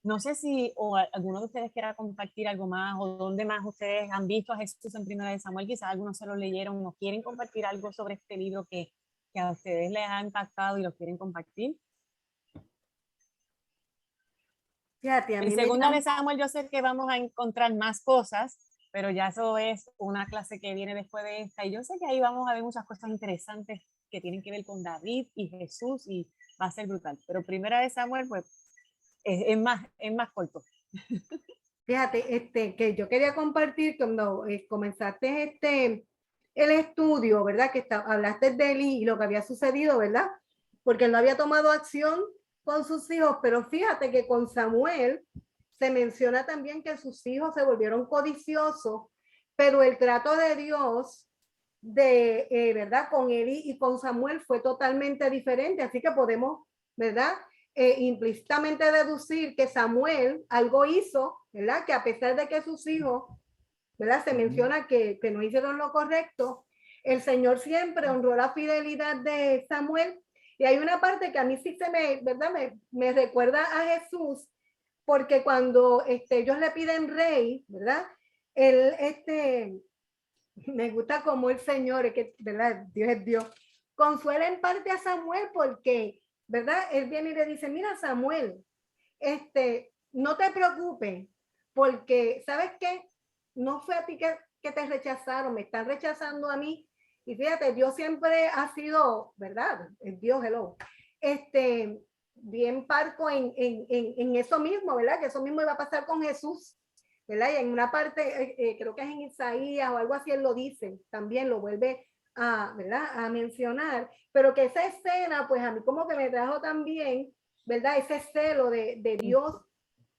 No sé si alguno de ustedes quiera compartir algo más o dónde más ustedes han visto a Jesús en Primera de Samuel. Quizás algunos se lo leyeron o quieren compartir algo sobre este libro que a ustedes les ha impactado y lo quieren compartir. Fíjate, a mí En Segunda de Samuel yo sé que vamos a encontrar más cosas, pero ya eso es una clase que viene después de esta. Y yo sé que ahí vamos a ver muchas cosas interesantes que tienen que ver con David y Jesús y va a ser brutal. Pero Primera de Samuel, pues, es más corto. Fíjate, que yo quería compartir cuando comenzaste el estudio, ¿verdad? Que hablaste de Eli y lo que había sucedido, ¿verdad? Porque él no había tomado acción con sus hijos, pero fíjate que con Samuel se menciona también que sus hijos se volvieron codiciosos, pero el trato de Dios ¿verdad? Con Eli y con Samuel fue totalmente diferente, así que podemos, ¿verdad? Implícitamente deducir que Samuel algo hizo, ¿verdad? Que a pesar de que sus hijos, ¿verdad? Se menciona que no hicieron lo correcto, el Señor siempre honró la fidelidad de Samuel. Y hay una parte que a mí sí ¿verdad? Me recuerda a Jesús, porque cuando ellos le piden rey, ¿verdad? Él, me gusta como el Señor, es que, ¿verdad? Dios es Dios. Consuela en parte a Samuel porque, ¿verdad? Él viene y le dice, mira Samuel, no te preocupes, porque, ¿sabes qué? No fue a ti que te rechazaron, me están rechazando a mí. Y fíjate, Dios siempre ha sido, ¿verdad? El Dios, hello. Bien parco en eso mismo, ¿verdad? Que eso mismo iba a pasar con Jesús, ¿verdad? Y en una parte, creo que es en Isaías o algo así, él lo dice, también lo vuelve a, ¿verdad? A mencionar, pero que esa escena, pues a mí como que me trajo también, ¿verdad? Ese celo de Dios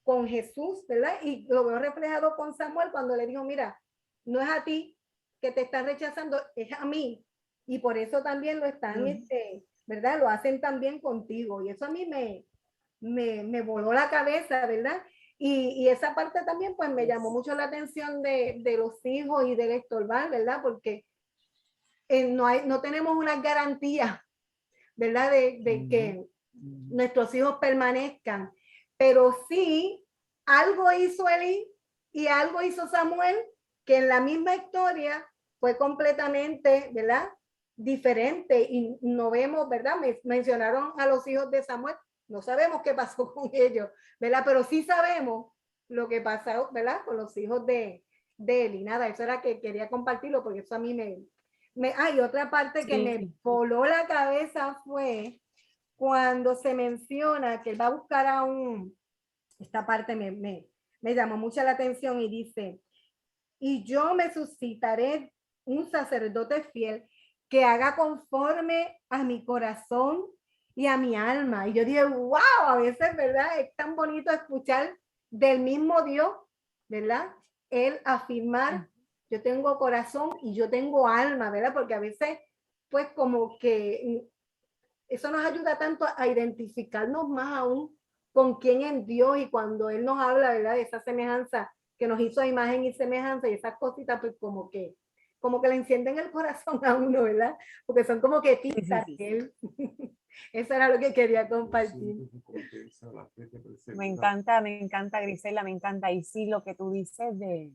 con Jesús, ¿verdad? Y lo veo reflejado con Samuel cuando le dijo, mira, no es a ti que te están rechazando, es a mí. Y por eso también lo están, ¿verdad? Lo hacen también contigo. Y eso a mí me voló la cabeza, ¿verdad? Y esa parte también, pues me llamó mucho la atención de los hijos y del estorbar, ¿verdad? Porque no tenemos una garantía, ¿verdad? De que nuestros hijos permanezcan. Pero sí, algo hizo Elí y algo hizo Samuel, que en la misma historia fue completamente, ¿verdad? Diferente. Y no vemos, ¿verdad? Mencionaron a los hijos de Samuel. No sabemos qué pasó con ellos, ¿verdad? Pero sí sabemos lo que pasó, ¿verdad? Con los hijos de Eli. Nada, eso era que quería compartirlo porque eso a mí hay otra parte que me voló la cabeza fue cuando se menciona que él va a buscar a esta parte me llamó mucho la atención y dice, y yo me suscitaré un sacerdote fiel que haga conforme a mi corazón y a mi alma. Y yo dije, wow, a veces, ¿verdad? Es tan bonito escuchar del mismo Dios, ¿verdad? Él afirmar, yo tengo corazón y yo tengo alma, ¿verdad? Porque a veces, pues como que eso nos ayuda tanto a identificarnos más aún con quién es Dios y cuando Él nos habla, ¿verdad? De esa semejanza que nos hizo a imagen y semejanza y esas cositas, pues como que le encienden el corazón a uno, ¿verdad? Porque son como que pistas que Él... Eso era lo que quería compartir. Me encanta, Grisela, me encanta. Y sí, lo que tú dices de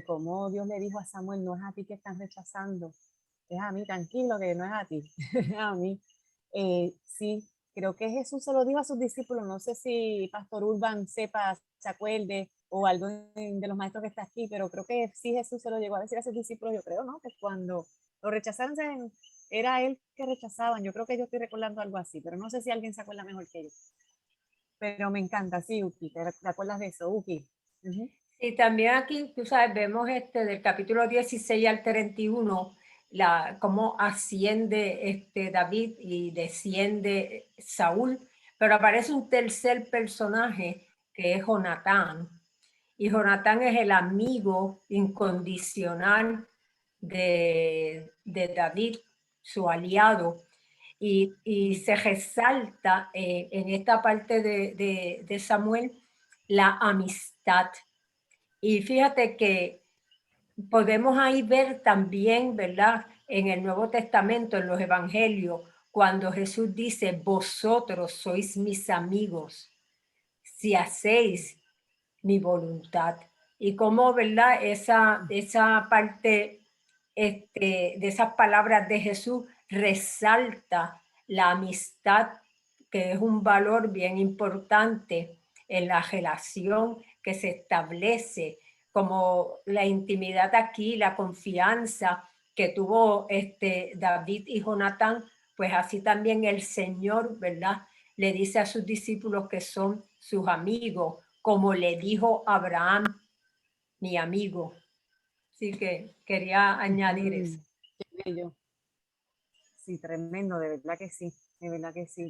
cómo Dios le dijo a Samuel, no es a ti que están rechazando, es a mí, tranquilo, que no es a ti, es a mí. Sí, creo que Jesús se lo dijo a sus discípulos, no sé si Pastor Urban sepa, se acuerde, o algo de los maestros que está aquí, pero creo que sí Jesús se lo llegó a decir a sus discípulos, yo creo, ¿no? Que cuando lo rechazaron era él que rechazaban, yo creo que yo estoy recordando algo así, pero no sé si alguien se acuerda mejor que yo. Pero me encanta, sí, Uki, ¿te acuerdas de eso, Uki? Y también aquí, tú sabes, vemos del capítulo 16 al 31, cómo asciende David y desciende Saúl, pero aparece un tercer personaje que es Jonatán. Y Jonatán es el amigo incondicional de David, su aliado. Y se resalta en esta parte de Samuel la amistad. Y fíjate que podemos ahí ver también, ¿verdad? En el Nuevo Testamento, en los Evangelios, cuando Jesús dice, vosotros sois mis amigos, si hacéis mi voluntad. Y cómo, ¿verdad? Esa parte de esas palabras de Jesús resalta la amistad, que es un valor bien importante en la relación que se establece, como la intimidad aquí, la confianza que tuvo David y Jonatán, pues así también el Señor, ¿verdad? Le dice a sus discípulos que son sus amigos, como le dijo Abraham, mi amigo. Así que quería añadir eso. Qué bello. Sí, tremendo, de verdad que sí,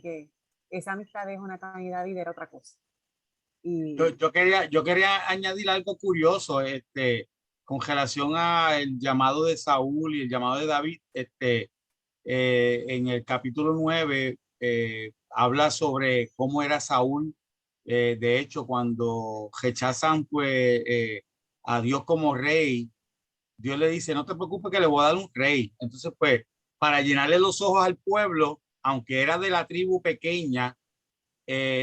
que esa amistad de Jonatán y David era otra cosa. Y... Yo quería añadir algo curioso, con relación al llamado de Saúl y el llamado de David, en el capítulo 9 habla sobre cómo era Saúl. De hecho, cuando rechazan pues a Dios como rey, Dios le dice, no te preocupes que le voy a dar un rey. Entonces, pues, para llenarle los ojos al pueblo, aunque era de la tribu pequeña,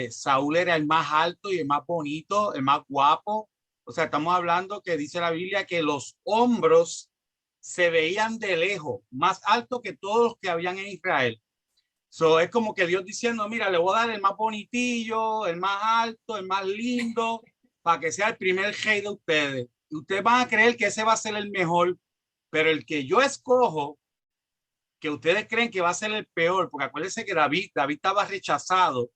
Saúl era el más alto y el más bonito, el más guapo. O sea, estamos hablando que dice la Biblia que los hombros se veían de lejos, más alto que todos los que habían en Israel. Es como que Dios diciendo, mira, le voy a dar el más bonitillo, el más alto, el más lindo, para que sea el primer rey de ustedes. Y ustedes van a creer que ese va a ser el mejor, pero el que yo escojo, que ustedes creen que va a ser el peor, porque acuérdense que David estaba rechazado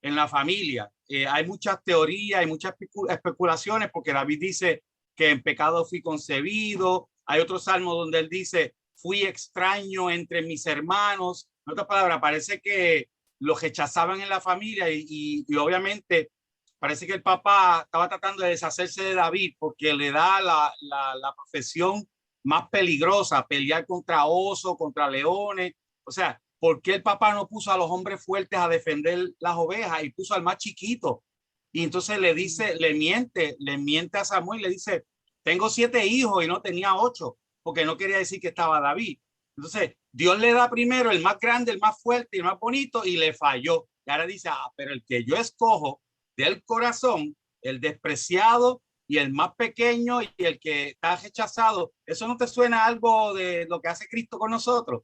en la familia. Hay muchas teorías, hay muchas especulaciones, porque David dice que en pecado fui concebido. Hay otro salmo donde él dice, fui extraño entre mis hermanos. En otras palabras, parece que lo rechazaban en la familia y obviamente parece que el papá estaba tratando de deshacerse de David porque le da la profesión más peligrosa, pelear contra osos, contra leones. O sea, ¿por qué el papá no puso a los hombres fuertes a defender las ovejas y puso al más chiquito? Y entonces le dice, le miente a Samuel, le dice, tengo 7 hijos y no tenía 8, porque no quería decir que estaba David. Entonces, Dios le da primero el más grande, el más fuerte y el más bonito y le falló. Y ahora dice, pero el que yo escojo del corazón, el despreciado y el más pequeño y el que está rechazado, ¿eso no te suena algo de lo que hace Cristo con nosotros?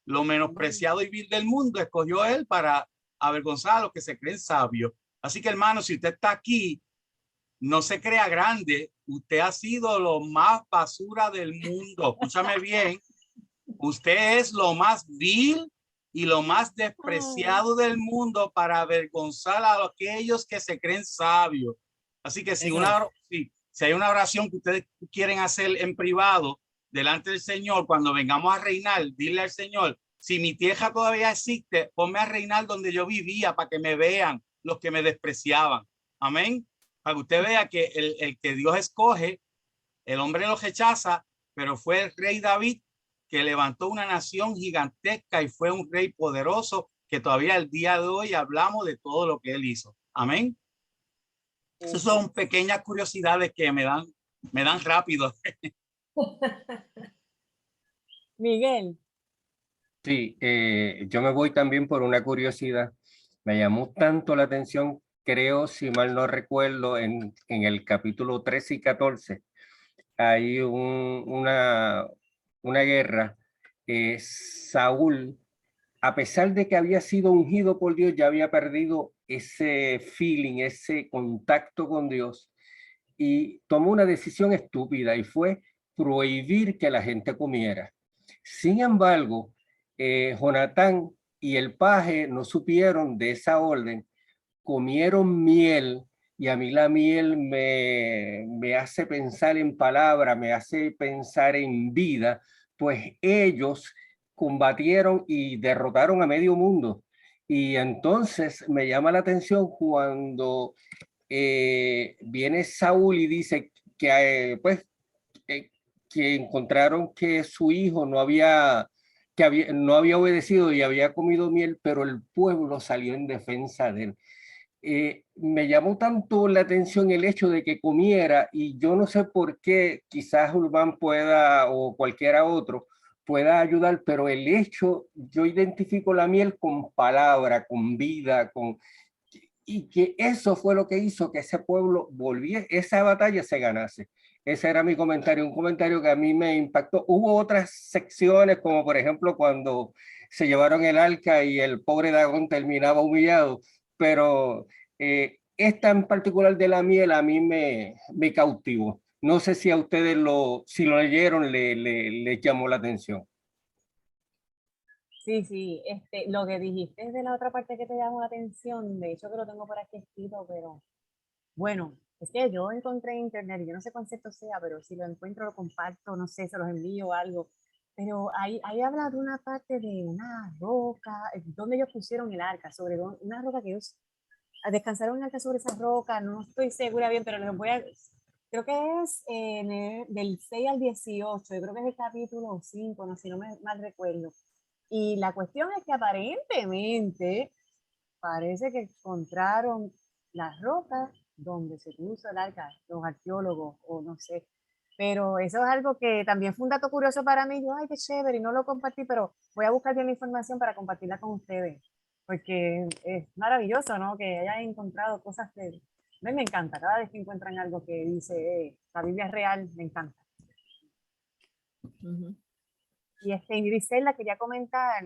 Lo menospreciado y vil del mundo escogió él para avergonzar a los que se creen sabios. Así que, hermano, si usted está aquí, no se crea grande. Usted ha sido lo más basura del mundo. Escúchame bien. Usted es lo más vil y lo más despreciado del mundo para avergonzar a aquellos que se creen sabios. Así que si hay una oración que ustedes quieren hacer en privado delante del Señor, cuando vengamos a reinar, dile al Señor, si mi tierra todavía existe, ponme a reinar donde yo vivía para que me vean los que me despreciaban. Amén. Para que usted vea que el que Dios escoge, el hombre lo rechaza, pero fue el rey David que levantó una nación gigantesca y fue un rey poderoso que todavía el día de hoy hablamos de todo lo que él hizo. Amén. Esas son pequeñas curiosidades que me dan rápido. Miguel. Sí, yo me voy también por una curiosidad. Me llamó tanto la atención, creo, si mal no recuerdo, en el capítulo 13 y 14, hay una guerra. Saúl, a pesar de que había sido ungido por Dios, ya había perdido ese feeling, ese contacto con Dios, y tomó una decisión estúpida y fue prohibir que la gente comiera. Sin embargo, Jonatán y el paje no supieron de esa orden, comieron miel, y a mí la miel me hace pensar en palabra, me hace pensar en vida, pues ellos combatieron y derrotaron a medio mundo. Y entonces me llama la atención cuando viene Saúl y dice que, que encontraron que su hijo no había obedecido y había comido miel, pero el pueblo salió en defensa de él. Me llamó tanto la atención el hecho de que comiera, y yo no sé por qué, quizás Urbán pueda o cualquiera otro pueda ayudar, pero el hecho, yo identifico la miel con palabra, con vida, y que eso fue lo que hizo que ese pueblo volviera, esa batalla se ganase. Ese era mi comentario, un comentario que a mí me impactó. Hubo otras secciones, como por ejemplo cuando se llevaron el arca y el pobre Dagón terminaba humillado, pero esta en particular de la miel a mí me cautivó. No sé si a ustedes si lo leyeron les llamó la atención. Sí, lo que dijiste es de la otra parte que te llamó la atención, de hecho que lo tengo por aquí escrito, pero bueno, es que yo encontré en internet, yo no sé cuál secto sea, pero si lo encuentro lo comparto, no sé, se los envío o algo, pero ahí habla de una parte de una roca, donde ellos pusieron el arca, sobre una roca que ellos descansaron el arca sobre esa roca, no estoy segura bien, pero les voy a, creo que es del 6 al 18, yo creo que es el capítulo 5, no sé, si no me mal recuerdo. Y la cuestión es que aparentemente parece que encontraron las rocas donde se puso el arca, los arqueólogos, o no sé. Pero eso es algo que también fue un dato curioso para mí. Yo, ay, qué chévere, y no lo compartí, pero voy a buscar bien la información para compartirla con ustedes. porque es maravilloso, ¿no? Que hayas encontrado cosas que a mí me encanta. Cada vez que encuentran algo que dice, la Biblia es real, me encanta. Y Griselda, quería comentar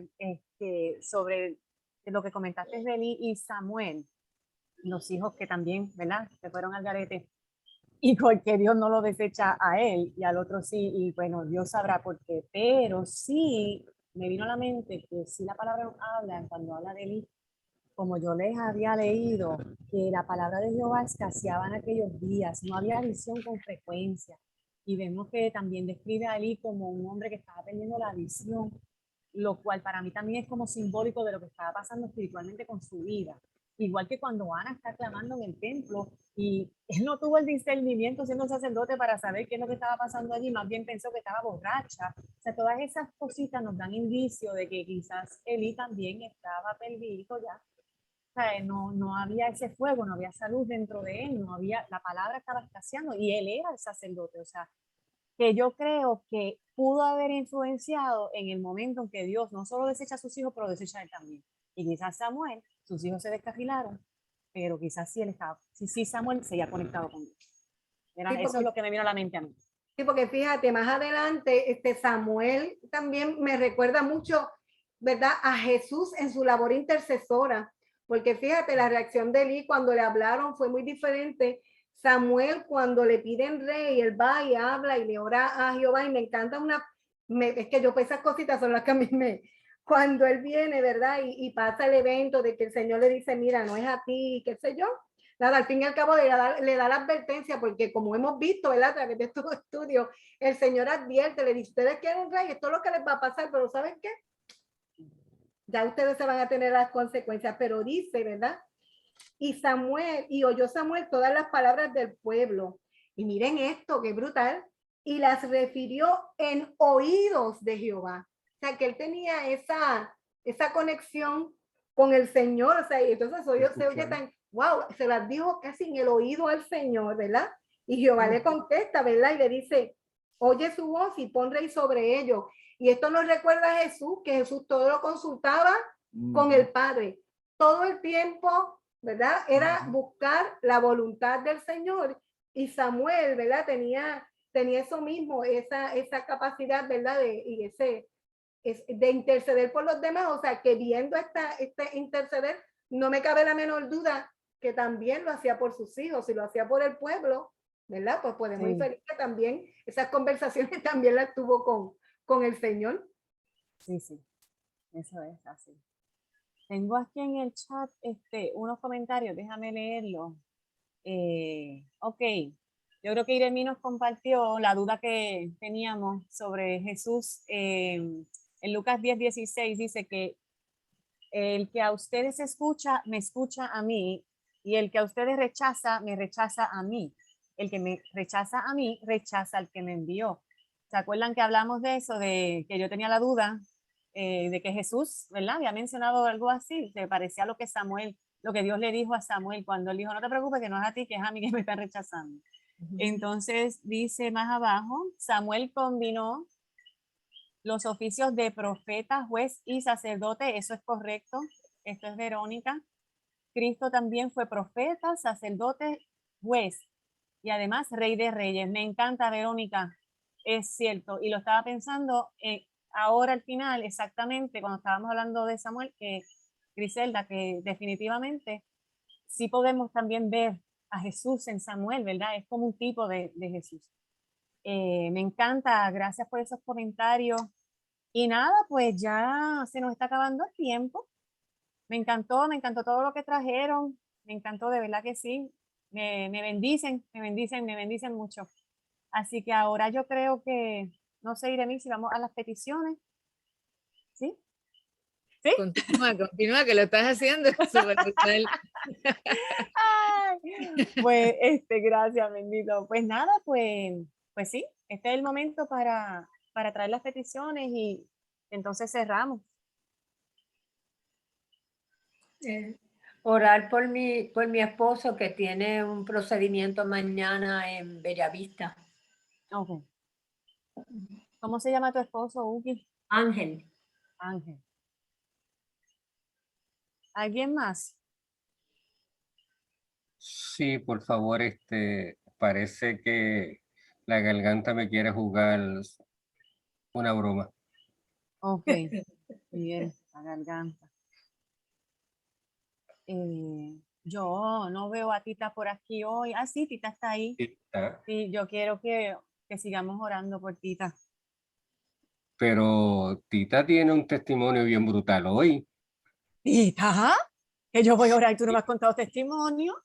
sobre lo que comentaste de Eli y Samuel, los hijos que también, ¿verdad? Se fueron al garete. Y porque Dios no lo desecha a él y al otro sí, y bueno, Dios sabrá por qué. Pero sí, me vino a la mente que sí la palabra habla, cuando habla de Eli, como yo les había leído, que la palabra de Jehová escaseaba en aquellos días, no había visión con frecuencia. Y vemos que también describe a Eli como un hombre que estaba perdiendo la visión, lo cual para mí también es como simbólico de lo que estaba pasando espiritualmente con su vida. Igual que cuando Ana está clamando en el templo y él no tuvo el discernimiento siendo sacerdote para saber qué es lo que estaba pasando allí, más bien pensó que estaba borracha. O sea, todas esas cositas nos dan indicio de que quizás Eli también estaba perdido ya. O sea, no había ese fuego, no había salud dentro de él, no había, la palabra estaba escaseando y él era el sacerdote. O sea, que yo creo que pudo haber influenciado en el momento en que Dios no solo desecha a sus hijos, pero desecha a él también. Y quizás Samuel, sus hijos se descarrilaron, pero quizás sí él estaba, sí Samuel seguía conectado con Dios. Era, Sí, eso es lo que me vino a la mente a mí. Sí, porque fíjate, más adelante, Samuel también me recuerda mucho, ¿verdad?, a Jesús en su labor intercesora, porque fíjate, la reacción de Eli cuando le hablaron fue muy diferente. Samuel, cuando le piden rey, él va y habla y le ora a Jehová, y me encanta es que yo, pues esas cositas son las que a mí cuando él viene, ¿verdad?, y pasa el evento de que el Señor le dice, mira, no es a ti, qué sé yo. Nada, al fin y al cabo le da la advertencia, porque como hemos visto, ¿verdad?, a través de estos estudios, el Señor advierte, le dice, ustedes quieren rey, esto es lo que les va a pasar, pero ¿saben qué? Ya ustedes se van a tener las consecuencias, pero dice, ¿verdad? Y oyó Samuel todas las palabras del pueblo. Y miren esto, qué brutal. Y las refirió en oídos de Jehová. O sea, que él tenía esa conexión con el Señor. O sea, y entonces se oye tan, wow, se las dijo casi en el oído al Señor, ¿verdad? Y Jehová le contesta, ¿verdad? Y le dice, oye su voz y pon rey sobre ellos. Y esto nos recuerda a Jesús, que Jesús todo lo consultaba con el Padre. Todo el tiempo, ¿verdad? Era buscar la voluntad del Señor. Y Samuel, ¿verdad? Tenía eso mismo, esa capacidad, ¿verdad? De interceder por los demás. O sea, que viendo este interceder, no me cabe la menor duda que también lo hacía por sus hijos y lo hacía por el pueblo, ¿verdad? Pues podemos inferir que también esas conversaciones también las tuvo con el Señor. Sí, eso es así. Tengo aquí en el chat unos comentarios, déjame leerlo. Ok, yo creo que Iremi nos compartió la duda que teníamos sobre Jesús. En Lucas 10:16 dice que el que a ustedes escucha, me escucha a mí, y el que a ustedes rechaza, me rechaza a mí. El que me rechaza a mí, rechaza al que me envió. ¿Se acuerdan que hablamos de eso, de que yo tenía la duda de que Jesús, ¿verdad? Había mencionado algo así, que parecía lo que Dios le dijo a Samuel cuando él dijo, no te preocupes, que no es a ti, que es a mí que me están rechazando. Entonces dice más abajo, Samuel combinó los oficios de profeta, juez y sacerdote, eso es correcto, esto es Verónica. Cristo también fue profeta, sacerdote, juez y además rey de reyes. Me encanta, Verónica, es cierto, y lo estaba pensando ahora al final, exactamente, cuando estábamos hablando de Samuel, que Griselda, que definitivamente sí podemos también ver a Jesús en Samuel, ¿verdad? Es como un tipo de Jesús. Me encanta, gracias por esos comentarios. Y nada, pues ya se nos está acabando el tiempo. Me encantó todo lo que trajeron. Me encantó, de verdad que sí. Me bendicen mucho. Así que ahora yo creo que, no sé, Iremi, si vamos a las peticiones. ¿Sí? ¿Sí? Continúa, que lo estás haciendo. Pues, gracias, bendito. Pues nada, pues sí, este es el momento para traer las peticiones y entonces cerramos. Orar por mi esposo, que tiene un procedimiento mañana en Bellavista. Okay. ¿Cómo se llama tu esposo, Uki? Ángel. ¿Alguien más? Sí, por favor, parece que la garganta me quiere jugar una broma. Ok, bien, la garganta. Yo no veo a Tita por aquí hoy. Ah, sí, Tita está ahí. Tita, Sí, yo quiero que sigamos orando por Tita. pero Tita tiene un testimonio bien brutal hoy. Tita, que yo voy a orar y tú no me has contado testimonio.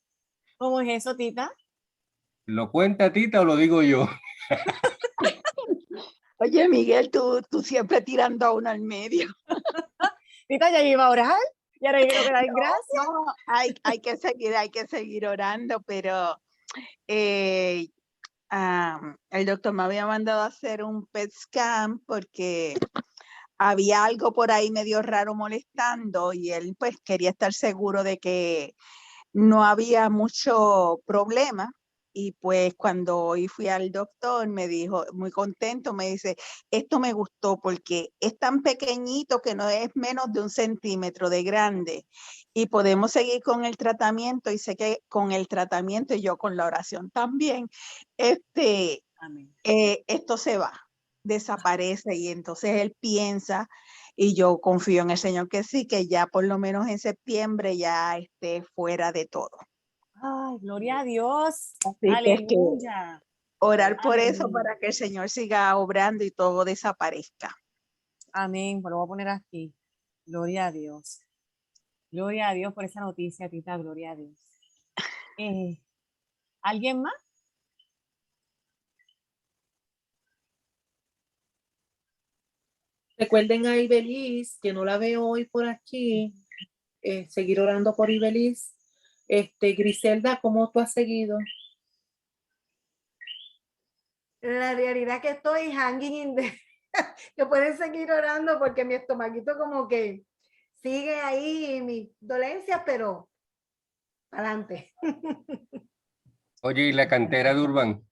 ¿Cómo es eso, Tita? ¿Lo cuenta Tita o lo digo yo? Oye, Miguel, tú siempre tirando a uno al medio. Tita ya iba a orar y ahora yo quiero que dar gracias. No, hay que seguir orando, pero el doctor me había mandado a hacer un PET scan porque había algo por ahí medio raro molestando y él pues quería estar seguro de que no había mucho problema. Y pues cuando hoy fui al doctor me dijo, muy contento, me dice, esto me gustó porque es tan pequeñito que no es menos de 1 centímetro de grande y podemos seguir con el tratamiento y sé que con el tratamiento y yo con la oración también, Amén. Esto se va, desaparece y entonces él piensa y yo confío en el Señor que sí, que ya por lo menos en septiembre ya esté fuera de todo. Ay, gloria a Dios. Así que es que Aleluya. orar por eso Aleluya. para que el Señor siga obrando y todo desaparezca. Amén. Pues lo voy a poner aquí. Gloria a Dios. Gloria a Dios por esa noticia, Tita. Gloria a Dios. ¿Alguien más? Recuerden a Ibeliz, que no la veo hoy por aquí. Seguir orando por Ibeliz. Griselda, ¿cómo tú has seguido? La realidad que estoy hanging in the... que pueden seguir orando porque mi estomaguito como que sigue ahí mis dolencias, pero adelante. Oye, ¿y la cantera de Urbán?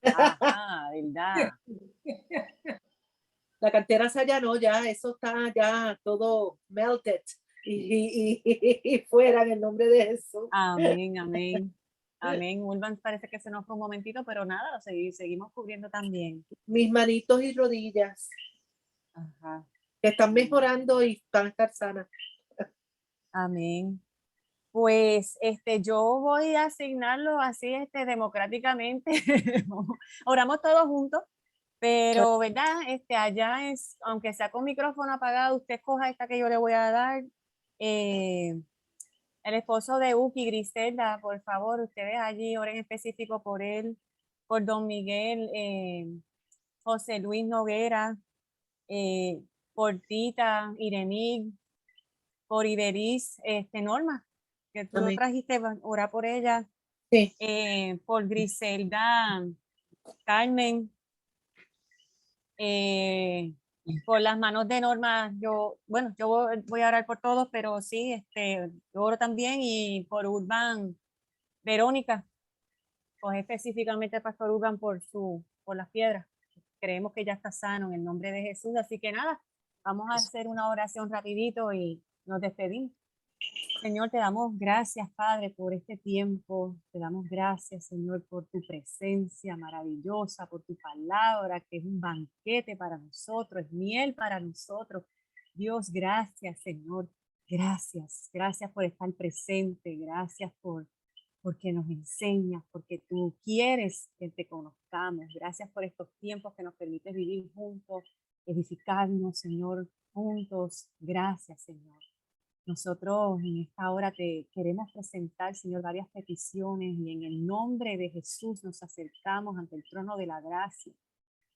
Ajá, verdad. La cantera se allanó ya, eso está ya todo melted y fuera en el nombre de Jesús. Amén, amén. Amén. Urban parece que se nos fue un momentito, pero nada, lo seguimos cubriendo también. Mis manitos y rodillas Ajá. que están mejorando y están a estar sanas. Amén. Pues yo voy a asignarlo así democráticamente. Oramos todos juntos, pero verdad, allá es, aunque sea con micrófono apagado, usted escoja esta que yo le voy a dar. El esposo de Uki, Griselda, por favor, ustedes allí oren específico por él, por don Miguel, José Luis Noguera, por Tita, Irenic, por Iberiz, Norma, que tú lo Amén. trajiste, orar por ella, Sí. por Griselda, Carmen, por las manos de Norma, yo voy a orar por todos, pero sí, yo oro también y por Urban, Verónica, pues específicamente al pastor Urban por las piedras. Creemos que ya está sano en el nombre de Jesús, así que nada, vamos a hacer una oración rapidito y nos despedimos. Señor, te damos gracias, Padre, por este tiempo. Te damos gracias, Señor, por tu presencia maravillosa, por tu palabra, que es un banquete para nosotros, es miel para nosotros. Dios, gracias, Señor. Gracias. Gracias por estar presente. Gracias porque nos enseñas, porque tú quieres que te conozcamos. Gracias por estos tiempos que nos permites vivir juntos, edificarnos, Señor, juntos. Gracias, Señor. Nosotros en esta hora te queremos presentar, Señor, varias peticiones y en el nombre de Jesús nos acercamos ante el trono de la gracia.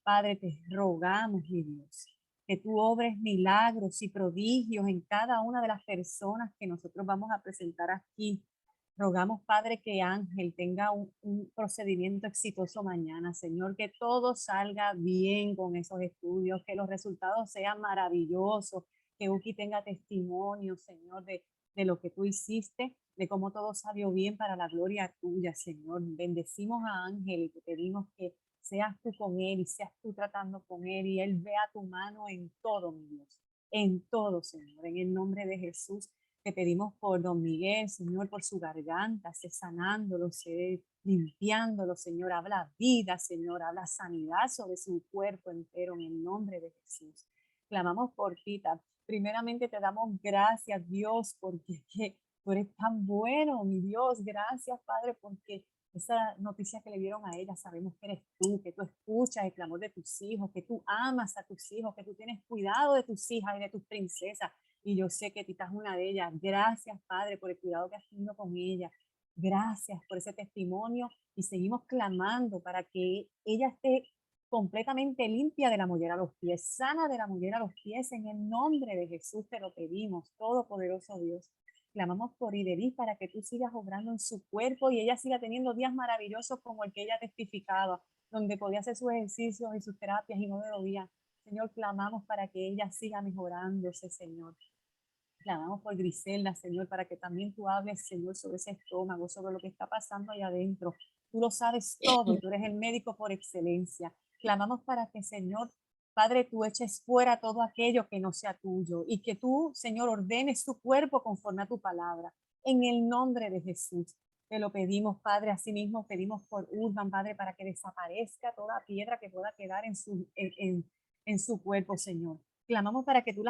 Padre, te rogamos, mi Dios, que tú obres milagros y prodigios en cada una de las personas que nosotros vamos a presentar aquí. Rogamos, Padre, que Ángel tenga un procedimiento exitoso mañana, Señor, que todo salga bien con esos estudios, que los resultados sean maravillosos, que Uki tenga testimonio, Señor, de lo que tú hiciste, de cómo todo salió bien para la gloria tuya, Señor. Bendecimos a Ángel y te pedimos que seas tú con él y seas tú tratando con él y él vea tu mano en todo, mi Dios, en todo, Señor, en el nombre de Jesús. Te pedimos por don Miguel, Señor, por su garganta, sé sanándolo, sé limpiándolo, Señor. Habla vida, Señor, habla sanidad sobre su cuerpo entero en el nombre de Jesús. Clamamos por Tita. Primeramente te damos gracias, Dios, porque tú eres tan bueno, mi Dios. Gracias, Padre, porque esa noticia que le dieron a ella, sabemos que eres tú, que tú escuchas el clamor de tus hijos, que tú amas a tus hijos, que tú tienes cuidado de tus hijas y de tus princesas. Y yo sé que Tita es una de ellas. Gracias, Padre, por el cuidado que has tenido con ella. Gracias por ese testimonio y seguimos clamando para que ella esté completamente limpia de la mollera a los pies, sana de la mollera a los pies. En el nombre de Jesús te lo pedimos, todopoderoso Dios. Clamamos por Idelis para que tú sigas obrando en su cuerpo y ella siga teniendo días maravillosos como el que ella testificaba, donde podía hacer sus ejercicios y sus terapias y no de rodillas. Señor, clamamos para que ella siga mejorándose, Señor. Clamamos por Griselda, Señor, para que también tú hables, Señor, sobre ese estómago, sobre lo que está pasando allá adentro. Tú lo sabes todo y tú eres el médico por excelencia. Clamamos para que, Señor, Padre, tú eches fuera todo aquello que no sea tuyo y que tú, Señor, ordenes tu cuerpo conforme a tu palabra. En el nombre de Jesús te lo pedimos, Padre. Asimismo pedimos por Urban, Padre, para que desaparezca toda piedra que pueda quedar en su cuerpo, Señor. Clamamos para que tú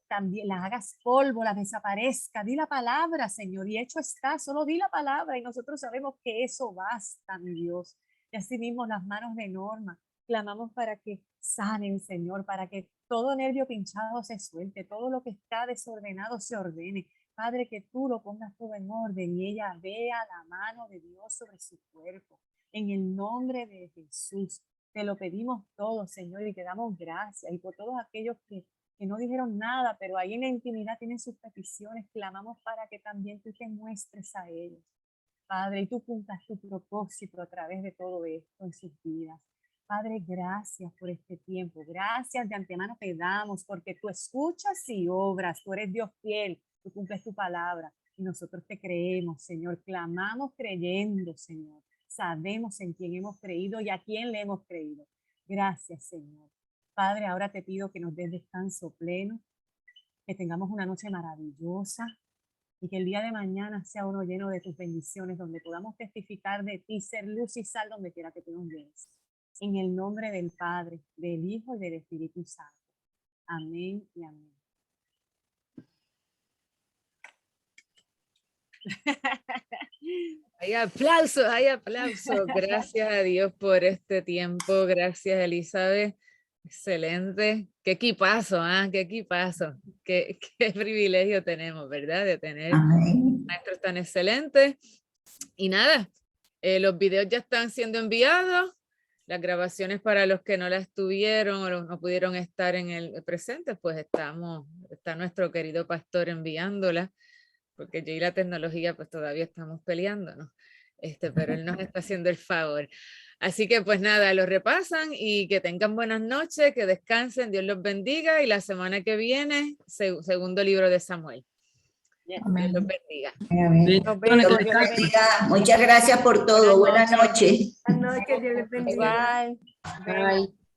también las hagas polvo, las desaparezca. Di la palabra, Señor, y hecho está. Solo di la palabra y nosotros sabemos que eso basta, mi Dios. Y asimismo las manos de Norma. Clamamos para que sanen, Señor, para que todo nervio pinchado se suelte, todo lo que está desordenado se ordene. Padre, que tú lo pongas todo en orden y ella vea la mano de Dios sobre su cuerpo. En el nombre de Jesús, te lo pedimos todo, Señor, y te damos gracias. Y por todos aquellos que no dijeron nada, pero ahí en la intimidad tienen sus peticiones, clamamos para que también tú te muestres a ellos, Padre, y tú cumplas tu propósito a través de todo esto en sus vidas. Padre, gracias por este tiempo, gracias de antemano te damos, porque tú escuchas y obras, tú eres Dios fiel, tú cumples tu palabra, y nosotros te creemos, Señor, clamamos creyendo, Señor, sabemos en quién hemos creído y a quién le hemos creído. Gracias, Señor. Padre, ahora te pido que nos des descanso pleno, que tengamos una noche maravillosa y que el día de mañana sea uno lleno de tus bendiciones, donde podamos testificar de ti, ser luz y sal donde quiera que tú nos lleves. En el nombre del Padre, del Hijo y del Espíritu Santo. Amén y amén. Hay aplausos, hay aplausos. Gracias a Dios por este tiempo. Gracias, Elizabeth. Excelente. Qué equipazo, ¿ah? Qué equipazo. Qué privilegio tenemos, ¿verdad? De tener maestros tan excelentes. Y nada, los videos ya están siendo enviados. Las grabaciones para los que no las tuvieron o no pudieron estar en el presente, pues está nuestro querido pastor enviándolas, porque yo y la tecnología pues todavía estamos peleándonos, pero él nos está haciendo el favor. Así que pues nada, lo repasan y que tengan buenas noches, que descansen, Dios los bendiga y la semana que viene, segundo libro de Samuel. Dios los bendiga. Dios los bendiga. Muchas gracias por todo. Buenas noches. Buenas noches, Dios les bendiga. Bye. Bye.